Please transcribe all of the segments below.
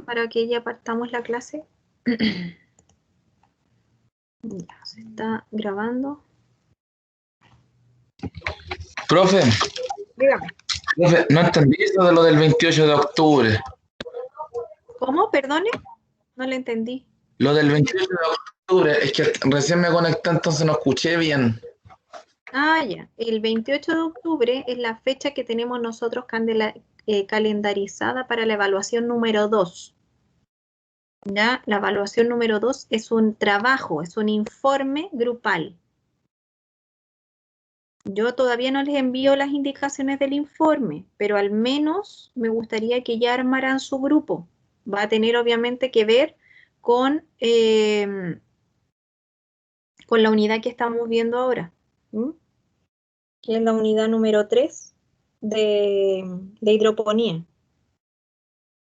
para que ya partamos la clase. Ya, se está grabando. Profe, Dígame. profe, no entendí eso de lo del 28 de octubre. ¿Cómo? Perdone. No le entendí. Lo del 28 de octubre, es que recién me conecté, entonces no escuché bien. Ah, ya. El 28 de octubre es la fecha que tenemos nosotros calendarizada para la evaluación número 2. ¿Ya? La evaluación número 2 es un trabajo, es un informe grupal. Yo todavía no les envío las indicaciones del informe, pero al menos me gustaría que ya armaran su grupo. Va a tener obviamente que ver con la unidad que estamos viendo ahora, que es la unidad número 3 de hidroponía.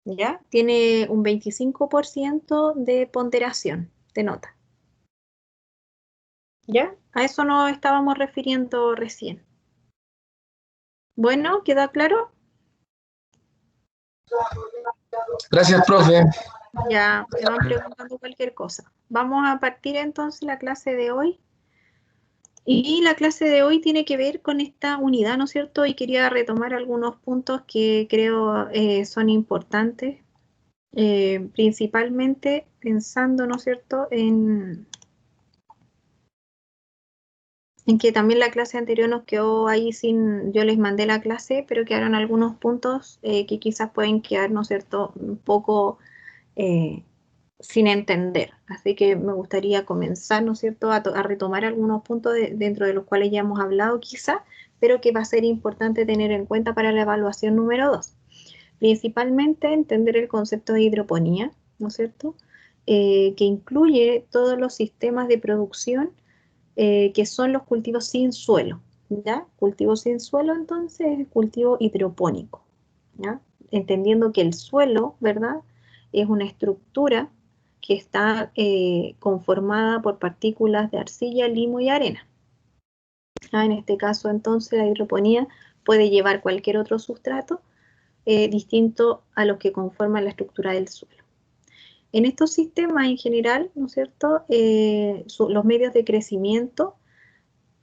¿Ya? Tiene un 25% de ponderación de nota. ¿Ya? A eso nos estábamos refiriendo recién. Bueno, ¿queda claro? Gracias, profe. Ya me van preguntando cualquier cosa. Vamos a partir entonces la clase de hoy. Y la clase de hoy tiene que ver con esta unidad, ¿no es cierto? Y quería retomar algunos puntos que creo son importantes, principalmente pensando, ¿no es cierto?, en que también la clase anterior nos quedó ahí sin, yo les mandé la clase, pero quedaron algunos puntos que quizás pueden quedar, ¿no es cierto?, un poco sin entender. Así que me gustaría comenzar, ¿no es cierto?, a retomar algunos puntos dentro de los cuales ya hemos hablado quizás, pero que va a ser importante tener en cuenta para la evaluación número 2. Principalmente entender el concepto de hidroponía, ¿no es cierto?, que incluye todos los sistemas de producción que son los cultivos sin suelo, ¿ya? Cultivo sin suelo, entonces, es cultivo hidropónico, ¿ya? Entendiendo que el suelo, ¿verdad?, es una estructura que está conformada por partículas de arcilla, limo y arena. En este caso, entonces, la hidroponía puede llevar cualquier otro sustrato distinto a los que conforman la estructura del suelo. En estos sistemas en general, ¿no es cierto?, los medios de crecimiento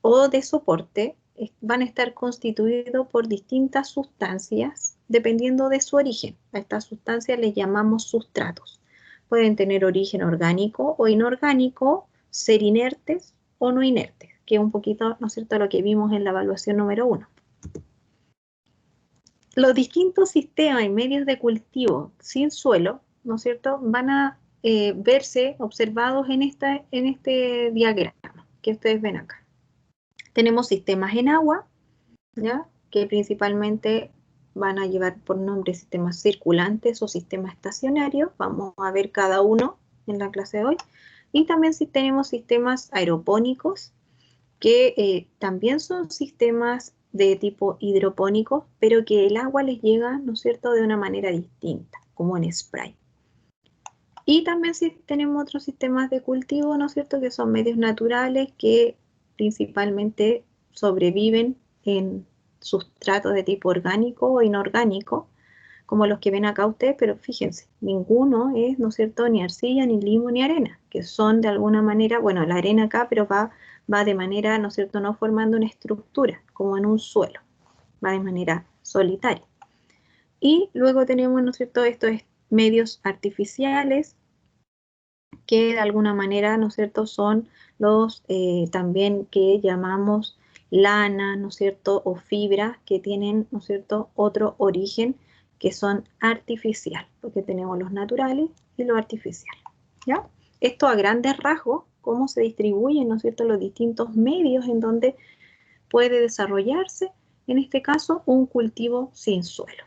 o de soporte van a estar constituidos por distintas sustancias dependiendo de su origen. A estas sustancias les llamamos sustratos. Pueden tener origen orgánico o inorgánico, ser inertes o no inertes, que es un poquito, ¿no es cierto?, lo que vimos en la evaluación número 1. Los distintos sistemas y medios de cultivo sin suelo, ¿no es cierto?, van a verse observados en este diagrama que ustedes ven acá. Tenemos sistemas en agua, ¿ya?, que principalmente van a llevar por nombre sistemas circulantes o sistemas estacionarios. Vamos a ver cada uno en la clase de hoy. Y también tenemos sistemas aeropónicos, que también son sistemas de tipo hidropónico, pero que el agua les llega, ¿no es cierto?, de una manera distinta, como en spray. Y también tenemos otros sistemas de cultivo, ¿no es cierto?, que son medios naturales que principalmente sobreviven en sustratos de tipo orgánico o inorgánico, como los que ven acá ustedes, pero fíjense, ninguno es, ¿no es cierto?, ni arcilla, ni limo, ni arena, que son de alguna manera, bueno, la arena acá, pero va de manera, ¿no es cierto?, no formando una estructura, como en un suelo, va de manera solitaria. Y luego tenemos, ¿no es cierto?, estos medios artificiales, que de alguna manera, ¿no es cierto?, son los también que llamamos lana, ¿no es cierto?, o fibras que tienen, ¿no es cierto?, otro origen, que son artificiales, porque tenemos los naturales y los artificiales, ¿ya? Esto a grandes rasgos, cómo se distribuyen, ¿no es cierto?, los distintos medios en donde puede desarrollarse, en este caso, un cultivo sin suelo.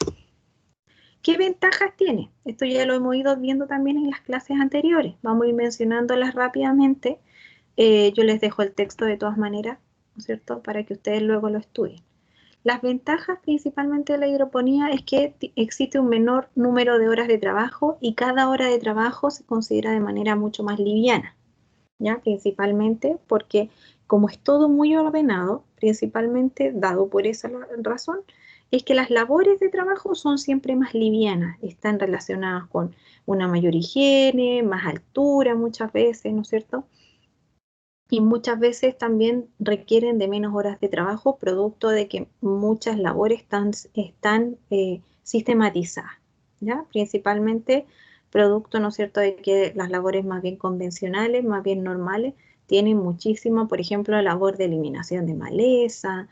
¿Qué ventajas tiene? Esto ya lo hemos ido viendo también en las clases anteriores. Vamos a ir mencionándolas rápidamente. Yo les dejo el texto de todas maneras, ¿no es cierto?, para que ustedes luego lo estudien. Las ventajas principalmente de la hidroponía es que existe un menor número de horas de trabajo y cada hora de trabajo se considera de manera mucho más liviana, ¿ya? Principalmente porque como es todo muy ordenado, principalmente dado por esa razón, es que las labores de trabajo son siempre más livianas, están relacionadas con una mayor higiene, más altura muchas veces, ¿no es cierto? Y muchas veces también requieren de menos horas de trabajo, producto de que muchas labores están sistematizadas, ¿ya? Principalmente producto, ¿no es cierto?, de que las labores más bien convencionales, más bien normales, tienen muchísimo, por ejemplo, la labor de eliminación de maleza,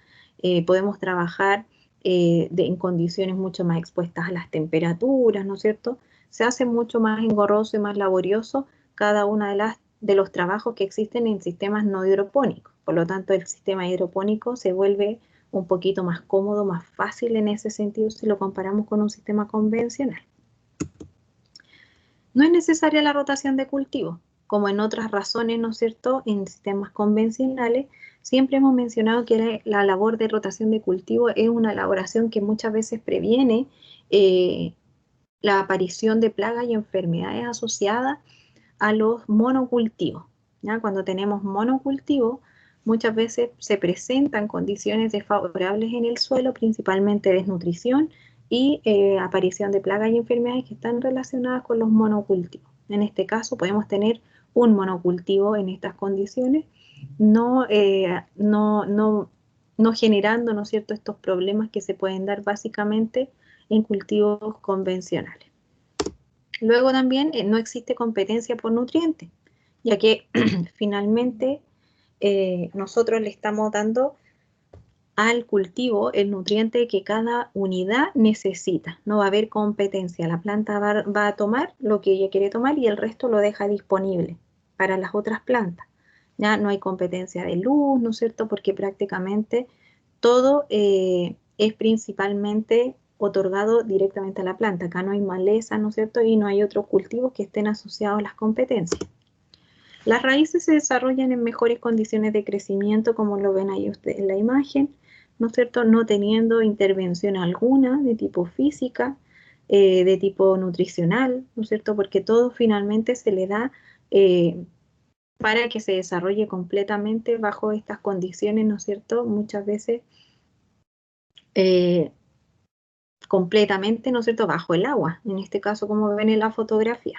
podemos trabajar en condiciones mucho más expuestas a las temperaturas, ¿no es cierto? Se hace mucho más engorroso y más laborioso cada una de los trabajos que existen en sistemas no hidropónicos. Por lo tanto, el sistema hidropónico se vuelve un poquito más cómodo, más fácil en ese sentido si lo comparamos con un sistema convencional. No es necesaria la rotación de cultivo, como en otras razones, ¿no es cierto?, en sistemas convencionales, siempre hemos mencionado que la labor de rotación de cultivo es una elaboración que muchas veces previene la aparición de plagas y enfermedades asociadas a los monocultivos, ¿ya? Cuando tenemos monocultivo, muchas veces se presentan condiciones desfavorables en el suelo, principalmente desnutrición y aparición de plagas y enfermedades que están relacionadas con los monocultivos. En este caso podemos tener un monocultivo en estas condiciones, no generando, ¿no es cierto?, estos problemas que se pueden dar básicamente en cultivos convencionales. Luego también no existe competencia por nutrientes, ya que finalmente nosotros le estamos dando al cultivo el nutriente que cada unidad necesita. No va a haber competencia, la planta va a tomar lo que ella quiere tomar y el resto lo deja disponible para las otras plantas. Ya no hay competencia de luz, ¿no es cierto? Porque prácticamente todo es principalmente otorgado directamente a la planta. Acá no hay maleza, ¿no es cierto? Y no hay otros cultivos que estén asociados a las competencias. Las raíces se desarrollan en mejores condiciones de crecimiento, como lo ven ahí ustedes en la imagen, ¿no es cierto? No teniendo intervención alguna de tipo física, de tipo nutricional, ¿no es cierto? Porque todo finalmente se le da para que se desarrolle completamente bajo estas condiciones, ¿no es cierto? Muchas veces completamente, ¿no es cierto?, bajo el agua, en este caso como ven en la fotografía.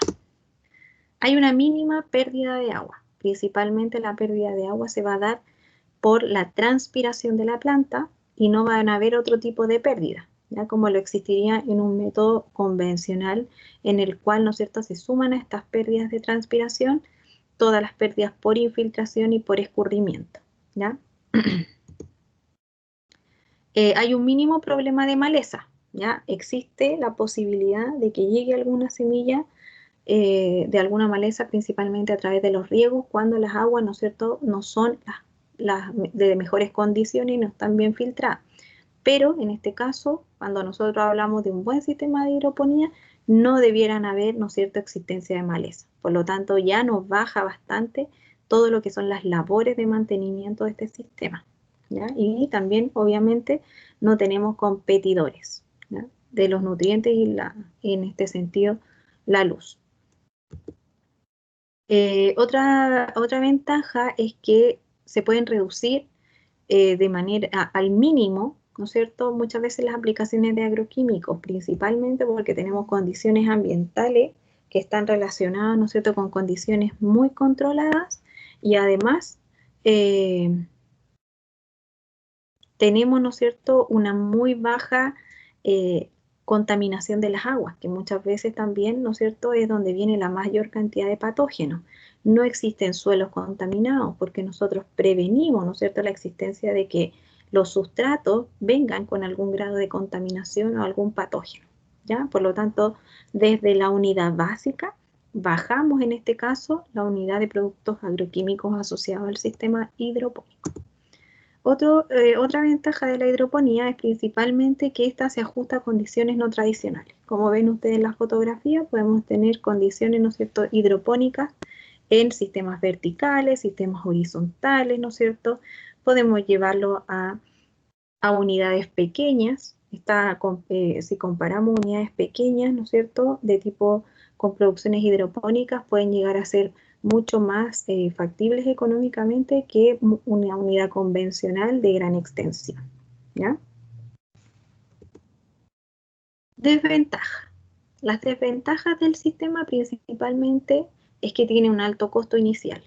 Hay una mínima pérdida de agua, principalmente la pérdida de agua se va a dar por la transpiración de la planta y no van a haber otro tipo de pérdida, ¿ya? Como lo existiría en un método convencional en el cual, ¿no es cierto?, se suman a estas pérdidas de transpiración todas las pérdidas por infiltración y por escurrimiento, ¿ya? Hay un mínimo problema de maleza, ¿ya? Existe la posibilidad de que llegue alguna semilla de alguna maleza, principalmente a través de los riegos, cuando las aguas, ¿no es cierto?, no son las de mejores condiciones y no están bien filtradas. Pero en este caso, cuando nosotros hablamos de un buen sistema de hidroponía, no debieran haber, ¿no es cierto?, existencia de maleza. Por lo tanto, ya nos baja bastante todo lo que son las labores de mantenimiento de este sistema, ¿ya? Y también, obviamente, no tenemos competidores, ¿ya?, de los nutrientes y en este sentido, la luz. Otra ventaja es que se pueden reducir de manera al mínimo, ¿no es cierto?, muchas veces las aplicaciones de agroquímicos, principalmente porque tenemos condiciones ambientales que están relacionadas, ¿no es cierto?, con condiciones muy controladas y además tenemos, ¿no es cierto?, una muy baja contaminación de las aguas, que muchas veces también, ¿no es cierto?, es donde viene la mayor cantidad de patógenos. No existen suelos contaminados porque nosotros prevenimos, ¿no es cierto?, la existencia de que los sustratos vengan con algún grado de contaminación o algún patógeno, ¿ya? Por lo tanto, desde la unidad básica, bajamos en este caso la unidad de productos agroquímicos asociados al sistema hidropónico. Otra ventaja de la hidroponía es principalmente que ésta se ajusta a condiciones no tradicionales. Como ven ustedes en la fotografía, podemos tener condiciones, ¿no es cierto?, hidropónicas en sistemas verticales, sistemas horizontales, ¿no es cierto? Podemos llevarlo a unidades pequeñas. Si comparamos unidades pequeñas, ¿no es cierto?, de tipo con producciones hidropónicas, pueden llegar a ser mucho más factibles económicamente que una unidad convencional de gran extensión, ¿ya? Desventaja. Las desventajas del sistema principalmente es que tiene un alto costo inicial,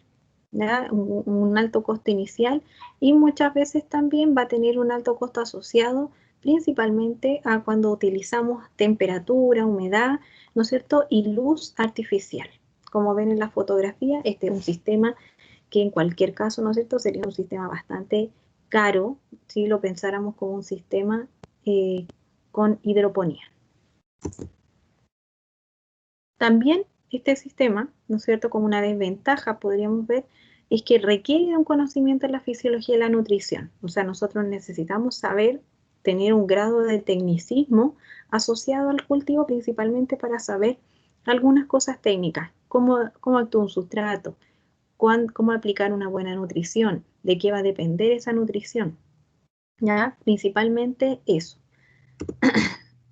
¿ya? Un alto costo inicial y muchas veces también va a tener un alto costo asociado principalmente a cuando utilizamos temperatura, humedad, ¿no es cierto? Y luz artificial. Como ven en la fotografía, este es un sistema que en cualquier caso, ¿no es cierto?, sería un sistema bastante caro si lo pensáramos como un sistema con hidroponía. También este sistema, ¿no es cierto?, como una desventaja podríamos ver, es que requiere de un conocimiento de la fisiología y la nutrición. O sea, nosotros necesitamos saber, tener un grado de tecnicismo asociado al cultivo, principalmente para saber algunas cosas técnicas, cómo actúa un sustrato, cómo aplicar una buena nutrición, de qué va a depender esa nutrición, ¿ya? Principalmente eso.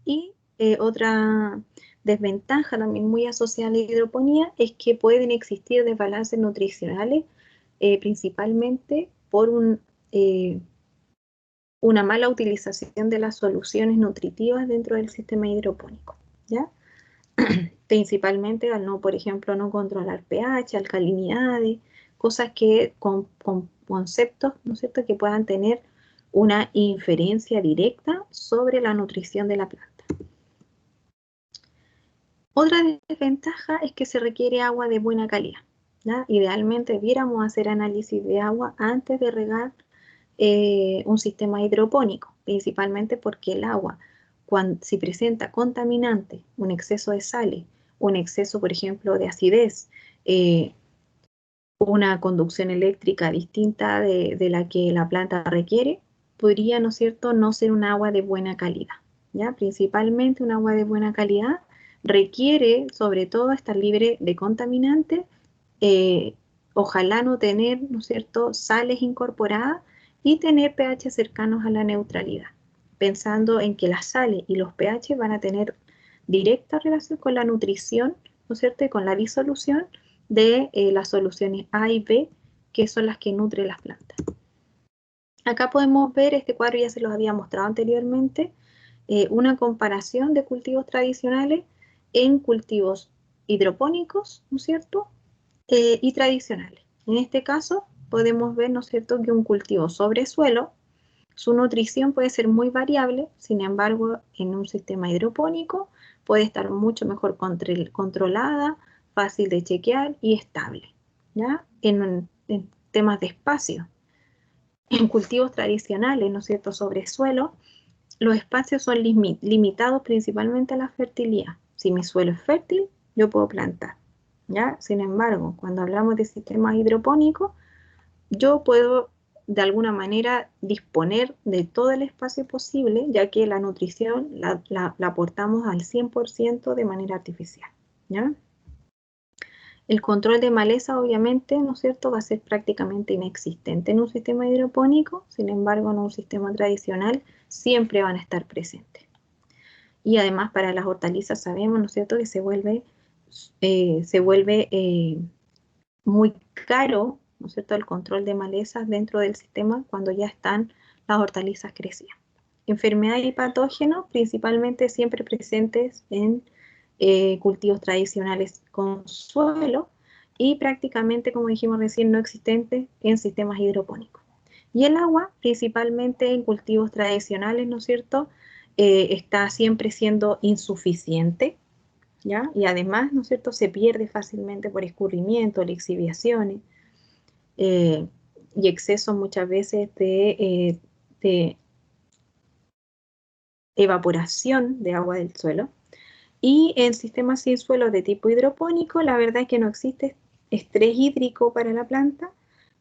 Y otra desventaja también muy asociada a la hidroponía es que pueden existir desbalances nutricionales, principalmente por una mala utilización de las soluciones nutritivas dentro del sistema hidropónico, ¿ya? Principalmente al no, por ejemplo, no controlar pH, alcalinidades, cosas que con conceptos, ¿no es cierto?, que puedan tener una inferencia directa sobre la nutrición de la planta. Otra desventaja es que se requiere agua de buena calidad, ¿ya? Idealmente debiéramos hacer análisis de agua antes de regar un sistema hidropónico, principalmente porque el agua, si presenta contaminantes, un exceso de sales, un exceso, por ejemplo, de acidez, una conducción eléctrica distinta de la que la planta requiere, podría, ¿no es cierto?, no ser un agua de buena calidad, ¿ya? Principalmente un agua de buena calidad requiere, sobre todo, estar libre de contaminantes, ojalá no tener, ¿no es cierto?, sales incorporadas y tener pH cercanos a la neutralidad, pensando en que las sales y los pH van a tener directa relación con la nutrición, ¿no es cierto?, y con la disolución de las soluciones A y B, que son las que nutren las plantas. Acá podemos ver, este cuadro ya se los había mostrado anteriormente, una comparación de cultivos tradicionales en cultivos hidropónicos, ¿no es cierto?, y tradicionales. En este caso podemos ver, ¿no es cierto?, que un cultivo sobre suelo, su nutrición puede ser muy variable, sin embargo, en un sistema hidropónico puede estar mucho mejor controlada, fácil de chequear y estable, ¿ya? En temas de espacio. En cultivos tradicionales, ¿no es cierto?, sobre suelo, los espacios son limitados principalmente a la fertilidad. Si mi suelo es fértil, yo puedo plantar, ¿ya? Sin embargo, cuando hablamos de sistemas hidropónicos, yo puedo de alguna manera disponer de todo el espacio posible, ya que la nutrición la aportamos al 100% de manera artificial, ¿ya? El control de maleza, obviamente, ¿no es cierto?, va a ser prácticamente inexistente en un sistema hidropónico, sin embargo, en un sistema tradicional siempre van a estar presentes. Y además para las hortalizas sabemos, ¿no es cierto?, que se vuelve muy caro, ¿no es cierto?, el control de malezas dentro del sistema cuando ya están las hortalizas crecidas. Enfermedades y patógenos principalmente siempre presentes en cultivos tradicionales con suelo y prácticamente, como dijimos recién, no existentes en sistemas hidropónicos. Y el agua, principalmente en cultivos tradicionales, ¿no es cierto?, está siempre siendo insuficiente, ¿ya? Y además, ¿no es cierto?, se pierde fácilmente por escurrimiento, lixiviaciones y exceso muchas veces de evaporación de agua del suelo. Y en sistemas sin suelo de tipo hidropónico, la verdad es que no existe estrés hídrico para la planta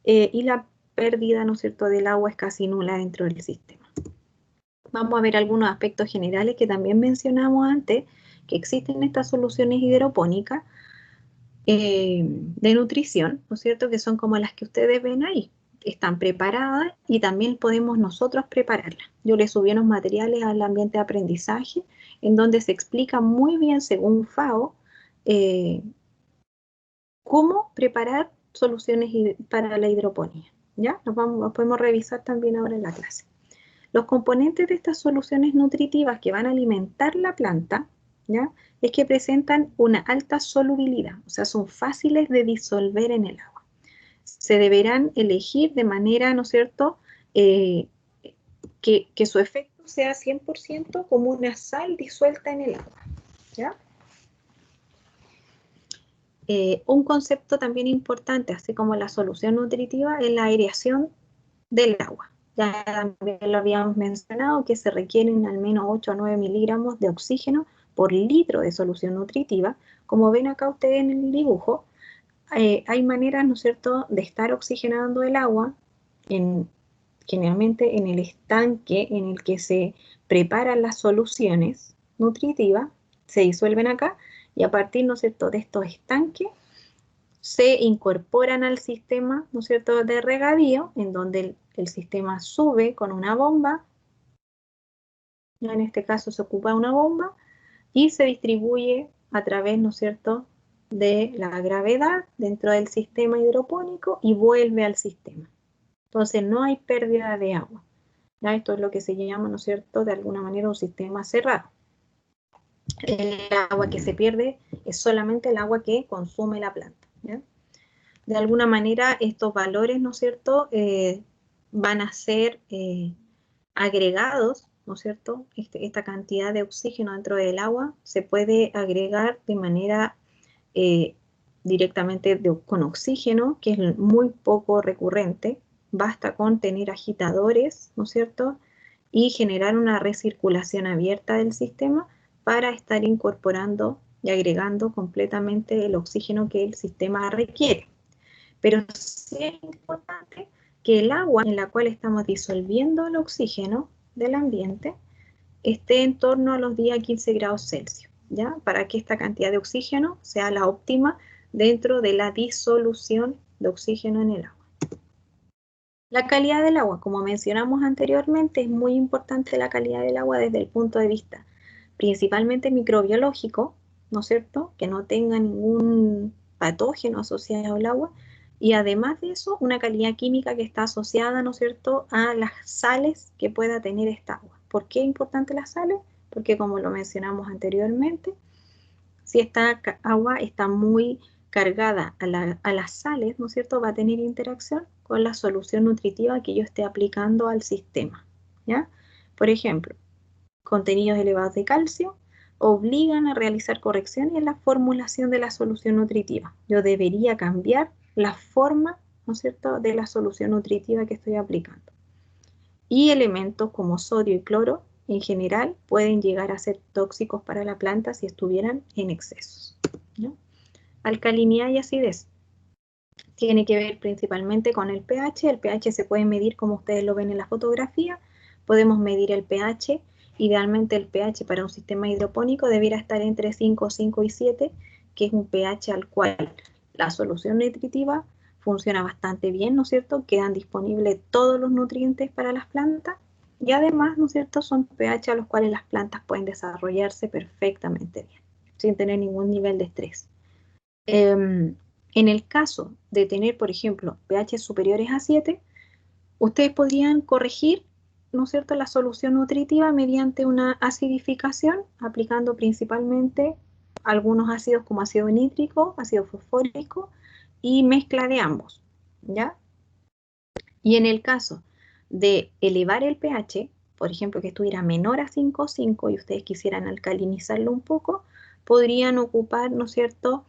y la pérdida, ¿no es cierto?, del agua es casi nula dentro del sistema. Vamos a ver algunos aspectos generales que también mencionamos antes, que existen estas soluciones hidropónicas de nutrición, ¿no es cierto?, que son como las que ustedes ven ahí. Están preparadas y también podemos nosotros prepararlas. Yo les subí unos materiales al ambiente de aprendizaje en donde se explica muy bien, según FAO, cómo preparar soluciones para la hidroponía, ¿ya? Los podemos revisar también ahora en la clase. Los componentes de estas soluciones nutritivas que van a alimentar la planta, ¿ya? Es que presentan una alta solubilidad, o sea, son fáciles de disolver en el agua. Se deberán elegir de manera, ¿no es cierto?, que su efecto sea 100% como una sal disuelta en el agua, ¿ya? Un concepto también importante, así como la solución nutritiva, es la aireación del agua. Ya también lo habíamos mencionado, que se requieren al menos 8 a 9 miligramos de oxígeno por litro de solución nutritiva. Como ven acá ustedes en el dibujo, hay maneras, ¿no es cierto?, de estar oxigenando el agua, generalmente en el estanque en el que se preparan las soluciones nutritivas, se disuelven acá, y a partir, ¿no es cierto?, de estos estanques, se incorporan al sistema, ¿no es cierto?, de regadío, en donde el sistema sube con una bomba, en este caso se ocupa una bomba, y se distribuye a través, ¿no es cierto?, de la gravedad dentro del sistema hidropónico y vuelve al sistema. Entonces no hay pérdida de agua. ¿Ya? Esto es lo que se llama, ¿no es cierto?, de alguna manera un sistema cerrado. El agua que se pierde es solamente el agua que consume la planta, ¿ya? De alguna manera estos valores, ¿no es cierto?, van a ser agregados, ¿no es cierto? Esta cantidad de oxígeno dentro del agua se puede agregar de manera directamente con oxígeno, que es muy poco recurrente. Basta con tener agitadores, ¿no es cierto?, y generar una recirculación abierta del sistema para estar incorporando y agregando completamente el oxígeno que el sistema requiere. Pero sí es importante que el agua en la cual estamos disolviendo el oxígeno del ambiente esté en torno a los días 15 grados Celsius, ¿ya? Para que esta cantidad de oxígeno sea la óptima dentro de la disolución de oxígeno en el agua. La calidad del agua, como mencionamos anteriormente, es muy importante la calidad del agua desde el punto de vista principalmente microbiológico, ¿no es cierto?, que no tenga ningún patógeno asociado al agua, y además de eso, una calidad química que está asociada, ¿no es cierto?, a las sales que pueda tener esta agua. ¿Por qué es importante las sales? Porque como lo mencionamos anteriormente, si esta agua está muy cargada a las sales, ¿no es cierto?, va a tener interacción con la solución nutritiva que yo esté aplicando al sistema, ¿ya? Por ejemplo, contenidos elevados de calcio obligan a realizar correcciones en la formulación de la solución nutritiva. Yo debería cambiar la forma, ¿no es cierto?, de la solución nutritiva que estoy aplicando. Y elementos como sodio y cloro en general pueden llegar a ser tóxicos para la planta si estuvieran en excesos, ¿no? Alcalinidad y acidez tiene que ver principalmente con el pH. El pH se puede medir como ustedes lo ven en la fotografía. Podemos medir el pH. Idealmente el pH para un sistema hidropónico debiera estar entre 5, 5 y 7, que es un pH al cual la solución nutritiva funciona bastante bien, ¿no es cierto? Quedan disponibles todos los nutrientes para las plantas y además, ¿no es cierto?, son pH a los cuales las plantas pueden desarrollarse perfectamente bien, sin tener ningún nivel de estrés. En el caso de tener, por ejemplo, pH superiores a 7, ustedes podrían corregir, ¿no es cierto?, la solución nutritiva mediante una acidificación, aplicando principalmente algunos ácidos como ácido nítrico, ácido fosfórico y mezcla de ambos, ¿ya? Y en el caso de elevar el pH, por ejemplo, que estuviera menor a 5,5 y ustedes quisieran alcalinizarlo un poco, podrían ocupar, ¿no es cierto?,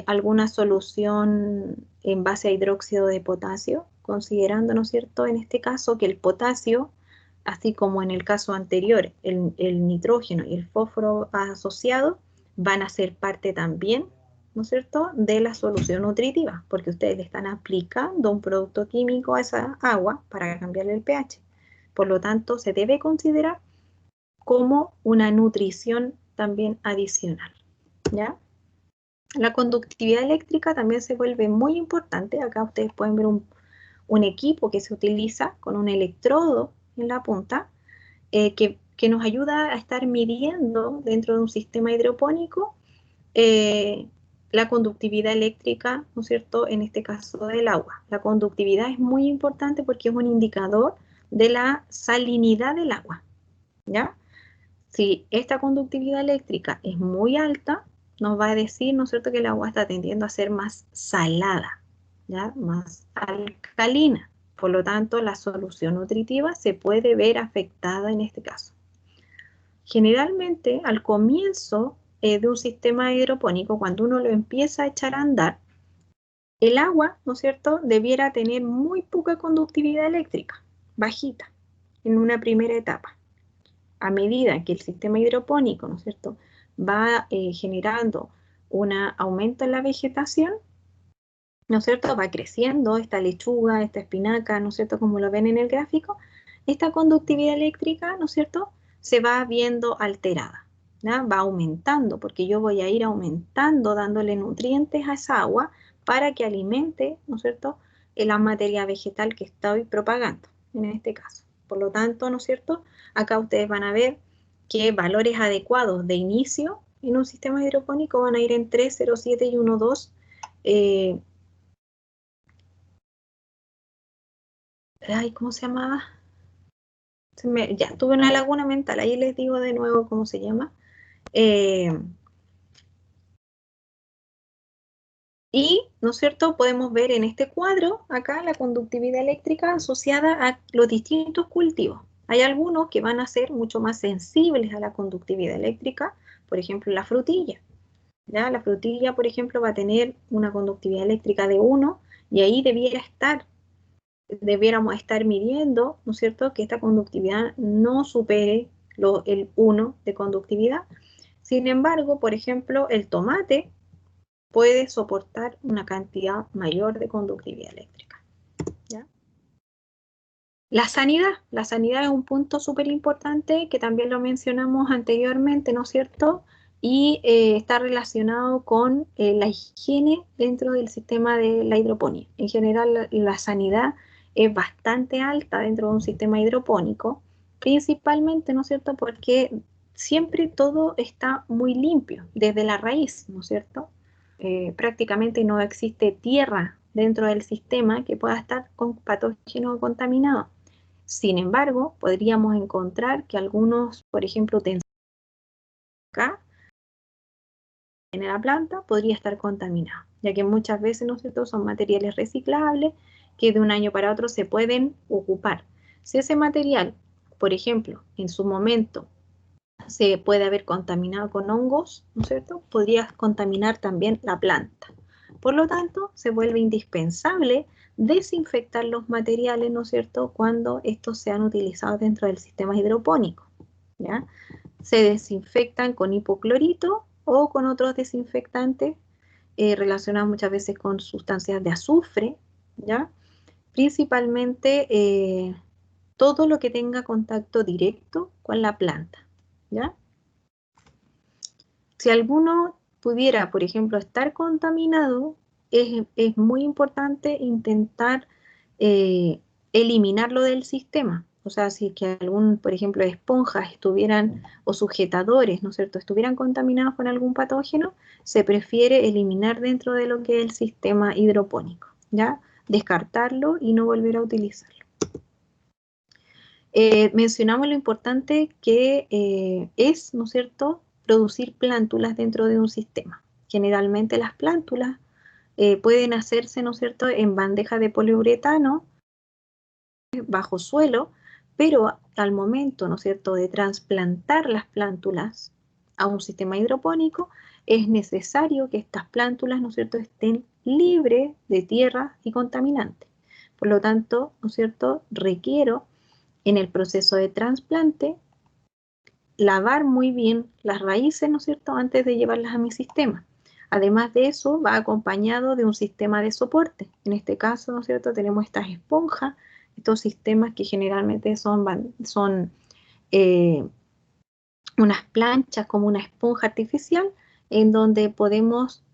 alguna solución en base a hidróxido de potasio, considerando, ¿no es cierto?, en este caso que el potasio, así como en el caso anterior, el nitrógeno y el fósforo asociado, van a ser parte también, ¿no es cierto?, de la solución nutritiva, porque ustedes le están aplicando un producto químico a esa agua para cambiarle el pH. Por lo tanto, se debe considerar como una nutrición también adicional, ¿ya? La conductividad eléctrica también se vuelve muy importante. Acá ustedes pueden ver un equipo que se utiliza con un electrodo en la punta que nos ayuda a estar midiendo dentro de un sistema hidropónico la conductividad eléctrica, ¿no es cierto?, en este caso del agua. La conductividad es muy importante porque es un indicador de la salinidad del agua, ¿ya? Si esta conductividad eléctrica es muy alta, nos va a decir, ¿no es cierto?, que el agua está tendiendo a ser más salada, ¿ya? Más alcalina. Por lo tanto, la solución nutritiva se puede ver afectada en este caso. Generalmente, al comienzo de un sistema hidropónico, cuando uno lo empieza a echar a andar, el agua, ¿no es cierto?, debiera tener muy poca conductividad eléctrica, bajita, en una primera etapa. A medida que el sistema hidropónico, ¿no es cierto?, va generando un aumento en la vegetación, ¿no es cierto?, va creciendo esta lechuga, esta espinaca, ¿no es cierto?, como lo ven en el gráfico, esta conductividad eléctrica, ¿no es cierto?, se va viendo alterada, ¿ya? Va aumentando, porque yo voy a ir aumentando, dándole nutrientes a esa agua para que alimente, ¿no es cierto?, la materia vegetal que estoy propagando, en este caso. Por lo tanto, ¿no es cierto?, acá ustedes van a ver que valores adecuados de inicio en un sistema hidropónico van a ir en 3, 0, 7 y 1, 2. Ay, ¿cómo se llamaba? Ya, tuve una laguna mental, ahí les digo de nuevo cómo se llama. Y, ¿no es cierto?, podemos ver en este cuadro acá la conductividad eléctrica asociada a los distintos cultivos. Hay algunos que van a ser mucho más sensibles a la conductividad eléctrica, por ejemplo, la frutilla. ¿Ya? La frutilla, por ejemplo, va a tener una conductividad eléctrica de 1 y ahí debiéramos estar midiendo, ¿no es cierto?, que esta conductividad no supere el 1 de conductividad. Sin embargo, por ejemplo, el tomate puede soportar una cantidad mayor de conductividad eléctrica, ¿ya? La sanidad es un punto súper importante que también lo mencionamos anteriormente, ¿no es cierto? Y está relacionado con la higiene dentro del sistema de la hidroponía. En general, la sanidad es bastante alta dentro de un sistema hidropónico, principalmente, ¿no es cierto?, porque siempre todo está muy limpio, desde la raíz, ¿no es cierto? Prácticamente no existe tierra dentro del sistema que pueda estar con patógenos contaminados. Sin embargo, podríamos encontrar que algunos, por ejemplo, acá en la planta podría estar contaminado, ya que muchas veces, ¿no es cierto?, son materiales reciclables que de un año para otro se pueden ocupar. Si ese material, por ejemplo, en su momento se puede haber contaminado con hongos, ¿no es cierto?, podría contaminar también la planta. Por lo tanto, se vuelve indispensable desinfectar los materiales, ¿no es cierto?, cuando estos sean utilizados dentro del sistema hidropónico, ¿ya? Se desinfectan con hipoclorito o con otros desinfectantes relacionados muchas veces con sustancias de azufre, ¿ya? Principalmente todo lo que tenga contacto directo con la planta, ¿ya? Si alguno pudiera, por ejemplo, estar contaminado, es muy importante intentar eliminarlo del sistema. O sea, si es que algún, por ejemplo, esponjas estuvieran, o sujetadores, ¿no es cierto?, estuvieran contaminados con algún patógeno, se prefiere eliminar dentro de lo que es el sistema hidropónico, ¿ya? Descartarlo y no volver a utilizarlo. Mencionamos lo importante que es, ¿no es cierto?, producir plántulas dentro de un sistema. Generalmente las plántulas pueden hacerse, ¿no es cierto?, en bandejas de poliuretano bajo suelo, pero al momento, ¿no es cierto?, de trasplantar las plántulas a un sistema hidropónico, es necesario que estas plántulas, ¿no es cierto?, estén libres de tierra y contaminantes. Por lo tanto, ¿no es cierto?, requiero en el proceso de trasplante lavar muy bien las raíces, ¿no es cierto?, antes de llevarlas a mi sistema. Además de eso, va acompañado de un sistema de soporte. En este caso, ¿no es cierto?, tenemos estas esponjas, estos sistemas que generalmente son unas planchas como una esponja artificial en donde podemos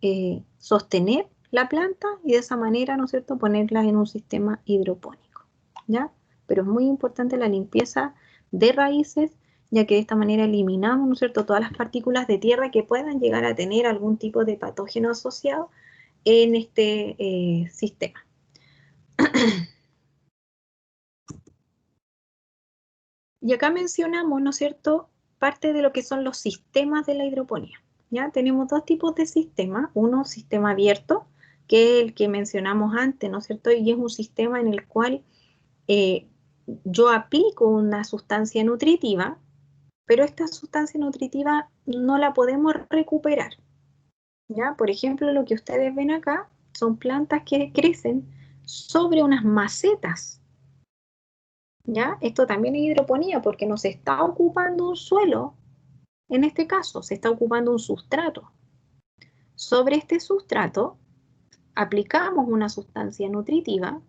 sostener la planta y de esa manera, ¿no es cierto?, ponerla en un sistema hidropónico, ¿ya? Pero es muy importante la limpieza de raíces, ya que de esta manera eliminamos, ¿no es cierto?, todas las partículas de tierra que puedan llegar a tener algún tipo de patógeno asociado en este sistema. Y acá mencionamos, ¿no es cierto?, parte de lo que son los sistemas de la hidroponía. ¿Ya? Tenemos dos tipos de sistemas. Uno, sistema abierto, que es el que mencionamos antes, ¿no es cierto? Y es un sistema en el cual yo aplico una sustancia nutritiva, pero esta sustancia nutritiva no la podemos recuperar. ¿Ya? Por ejemplo, lo que ustedes ven acá son plantas que crecen sobre unas macetas. ¿Ya? Esto también es hidroponía porque no se está ocupando un suelo, en este caso se está ocupando un sustrato. Sobre este sustrato aplicamos una sustancia nutritiva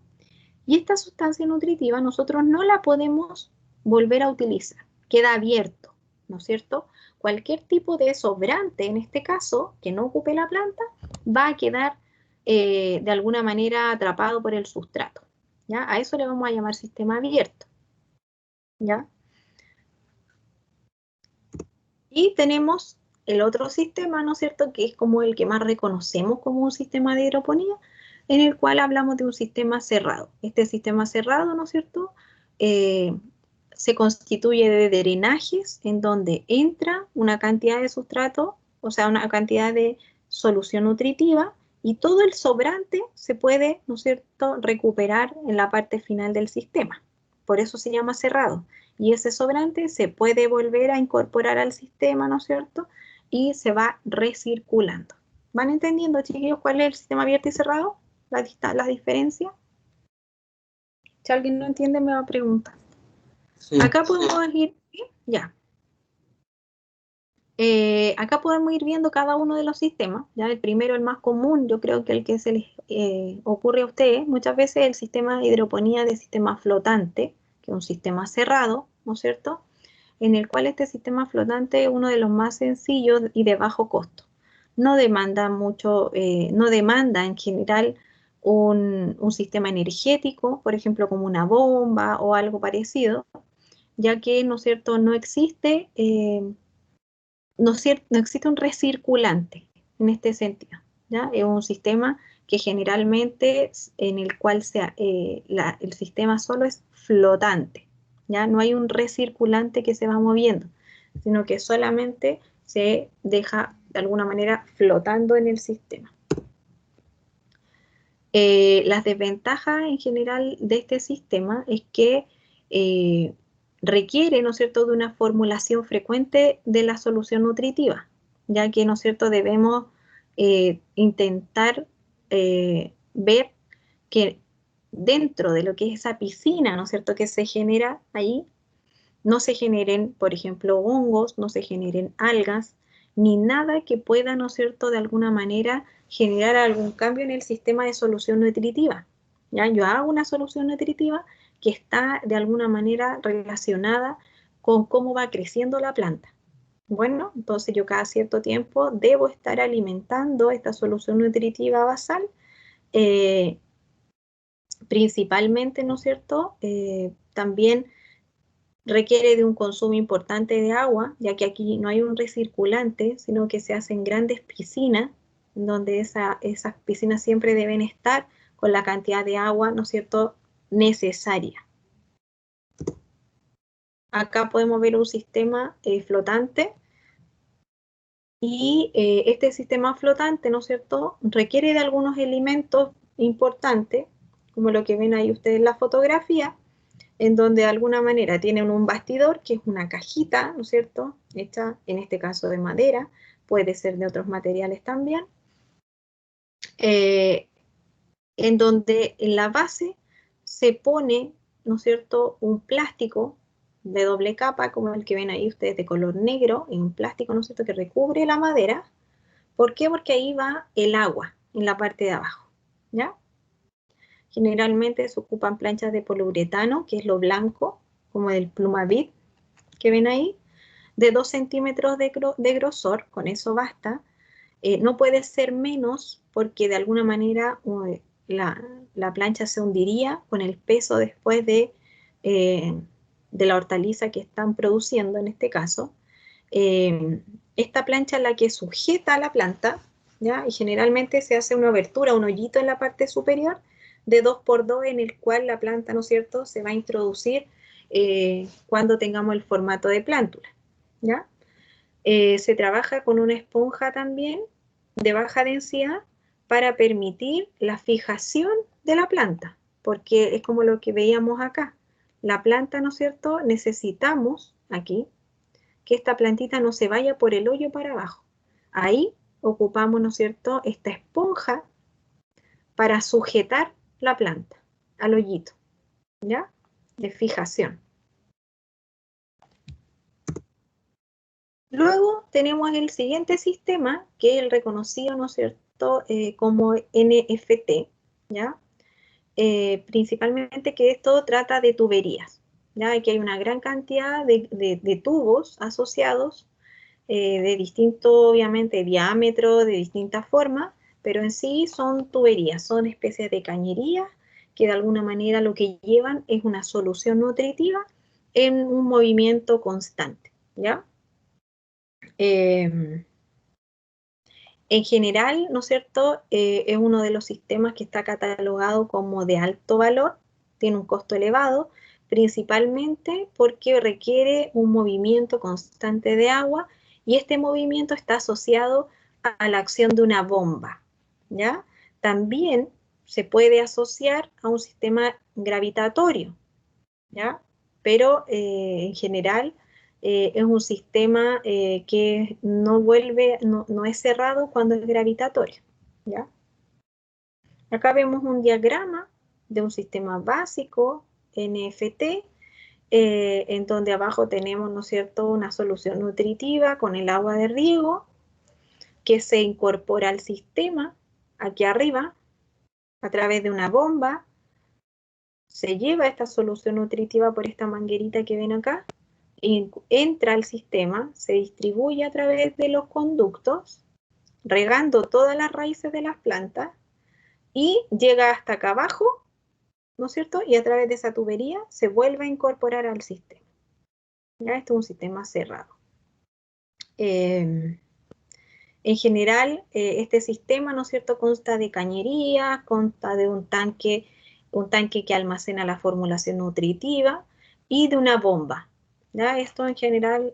y esta sustancia nutritiva nosotros no la podemos volver a utilizar, queda abierto, ¿no es cierto? Cualquier tipo de sobrante, en este caso, que no ocupe la planta, va a quedar de alguna manera atrapado por el sustrato. ¿Ya? A eso le vamos a llamar sistema abierto. ¿Ya? Y tenemos el otro sistema, ¿no es cierto?, que es como el que más reconocemos como un sistema de hidroponía, en el cual hablamos de un sistema cerrado. Este sistema cerrado, ¿no es cierto?, se constituye de drenajes en donde entra una cantidad de sustrato, o sea, una cantidad de solución nutritiva, y todo el sobrante se puede, ¿no es cierto?, recuperar en la parte final del sistema. Por eso se llama cerrado. Y ese sobrante se puede volver a incorporar al sistema, ¿no es cierto? Y se va recirculando. ¿Van entendiendo, chiquillos, cuál es el sistema abierto y cerrado? La diferencia. Si alguien no entiende, me va a preguntar. Sí. Acá podemos ir, ¿sí? Ya. Acá podemos ir viendo cada uno de los sistemas. ¿Ya? El primero, el más común, yo creo que el que se les ocurre a ustedes, muchas veces el sistema de hidroponía de sistema flotante, que es un sistema cerrado, ¿no es cierto?, en el cual este sistema flotante es uno de los más sencillos y de bajo costo. No demanda mucho, no demanda en general un sistema energético, por ejemplo, como una bomba o algo parecido, ya que, ¿no es cierto?, no existe, no existe un recirculante en este sentido. ¿Ya? Es un sistema que generalmente en el cual el sistema solo es flotante. ¿Ya? No hay un recirculante que se va moviendo, sino que solamente se deja de alguna manera flotando en el sistema. Las desventajas en general de este sistema es que requiere, ¿no es cierto?, de una formulación frecuente de la solución nutritiva, ya que, ¿no es cierto?, debemos intentar ver que dentro de lo que es esa piscina, ¿no es cierto?, que se genera ahí, no se generen, por ejemplo, hongos, no se generen algas, ni nada que pueda, ¿no es cierto?, de alguna manera generar algún cambio en el sistema de solución nutritiva. ¿Ya? Yo hago una solución nutritiva que está de alguna manera relacionada con cómo va creciendo la planta. Bueno, entonces yo cada cierto tiempo debo estar alimentando esta solución nutritiva basal, principalmente, ¿no es cierto?, también requiere de un consumo importante de agua, ya que aquí no hay un recirculante, sino que se hacen grandes piscinas, donde esas piscinas siempre deben estar con la cantidad de agua, ¿no es cierto?, necesaria. Acá podemos ver un sistema flotante, y este sistema flotante, ¿no es cierto?, requiere de algunos elementos importantes, como lo que ven ahí ustedes en la fotografía, en donde de alguna manera tienen un bastidor, que es una cajita, ¿no es cierto?, hecha en este caso de madera, puede ser de otros materiales también, en donde en la base se pone, ¿no es cierto?, un plástico de doble capa, como el que ven ahí ustedes de color negro, en un plástico, ¿no es cierto?, que recubre la madera. ¿Por qué? Porque ahí va el agua en la parte de abajo, ¿ya? Generalmente se ocupan planchas de poliuretano, que es lo blanco, como el Plumavit, que ven ahí, de 2 centímetros de grosor, con eso basta. No puede ser menos porque de alguna manera la plancha se hundiría con el peso después de la hortaliza que están produciendo en este caso. Esta plancha es la que sujeta a la planta, ¿ya? Y generalmente se hace una abertura, un hoyito en la parte superior de 2 por 2 en el cual la planta, ¿no es cierto?, se va a introducir cuando tengamos el formato de plántula, ¿ya? Se trabaja con una esponja también de baja densidad para permitir la fijación de la planta, porque es como lo que veíamos acá. La planta, ¿no es cierto? Necesitamos aquí que esta plantita no se vaya por el hoyo para abajo. Ahí ocupamos, ¿no es cierto?, esta esponja para sujetar la planta al hoyito, ¿ya? De fijación. Luego tenemos el siguiente sistema, que es el reconocido, ¿no es cierto?, como NFT, ¿ya? Principalmente que esto trata de tuberías, ¿ya? Aquí hay una gran cantidad de tubos asociados, de distinto, obviamente, diámetro, de distinta forma, pero en sí son tuberías, son especies de cañerías que de alguna manera lo que llevan es una solución nutritiva en un movimiento constante, ¿ya? En general, ¿no es cierto?, es uno de los sistemas que está catalogado como de alto valor, tiene un costo elevado, principalmente porque requiere un movimiento constante de agua y este movimiento está asociado a la acción de una bomba, ¿ya? También se puede asociar a un sistema gravitatorio, ¿ya? Pero en general es un sistema que no es cerrado cuando es gravitatorio, ¿ya? Acá vemos un diagrama de un sistema básico NFT, en donde abajo tenemos, ¿no es cierto?, una solución nutritiva con el agua de riego que se incorpora al sistema aquí arriba a través de una bomba. Se lleva esta solución nutritiva por esta manguerita que ven acá, entra al sistema, se distribuye a través de los conductos, regando todas las raíces de las plantas y llega hasta acá abajo, ¿no es cierto? Y a través de esa tubería se vuelve a incorporar al sistema. ¿Ya? Esto es un sistema cerrado. En general, este sistema, ¿no es cierto?, consta de cañerías, consta de un tanque que almacena la formulación nutritiva y de una bomba. ¿Ya? Esto en general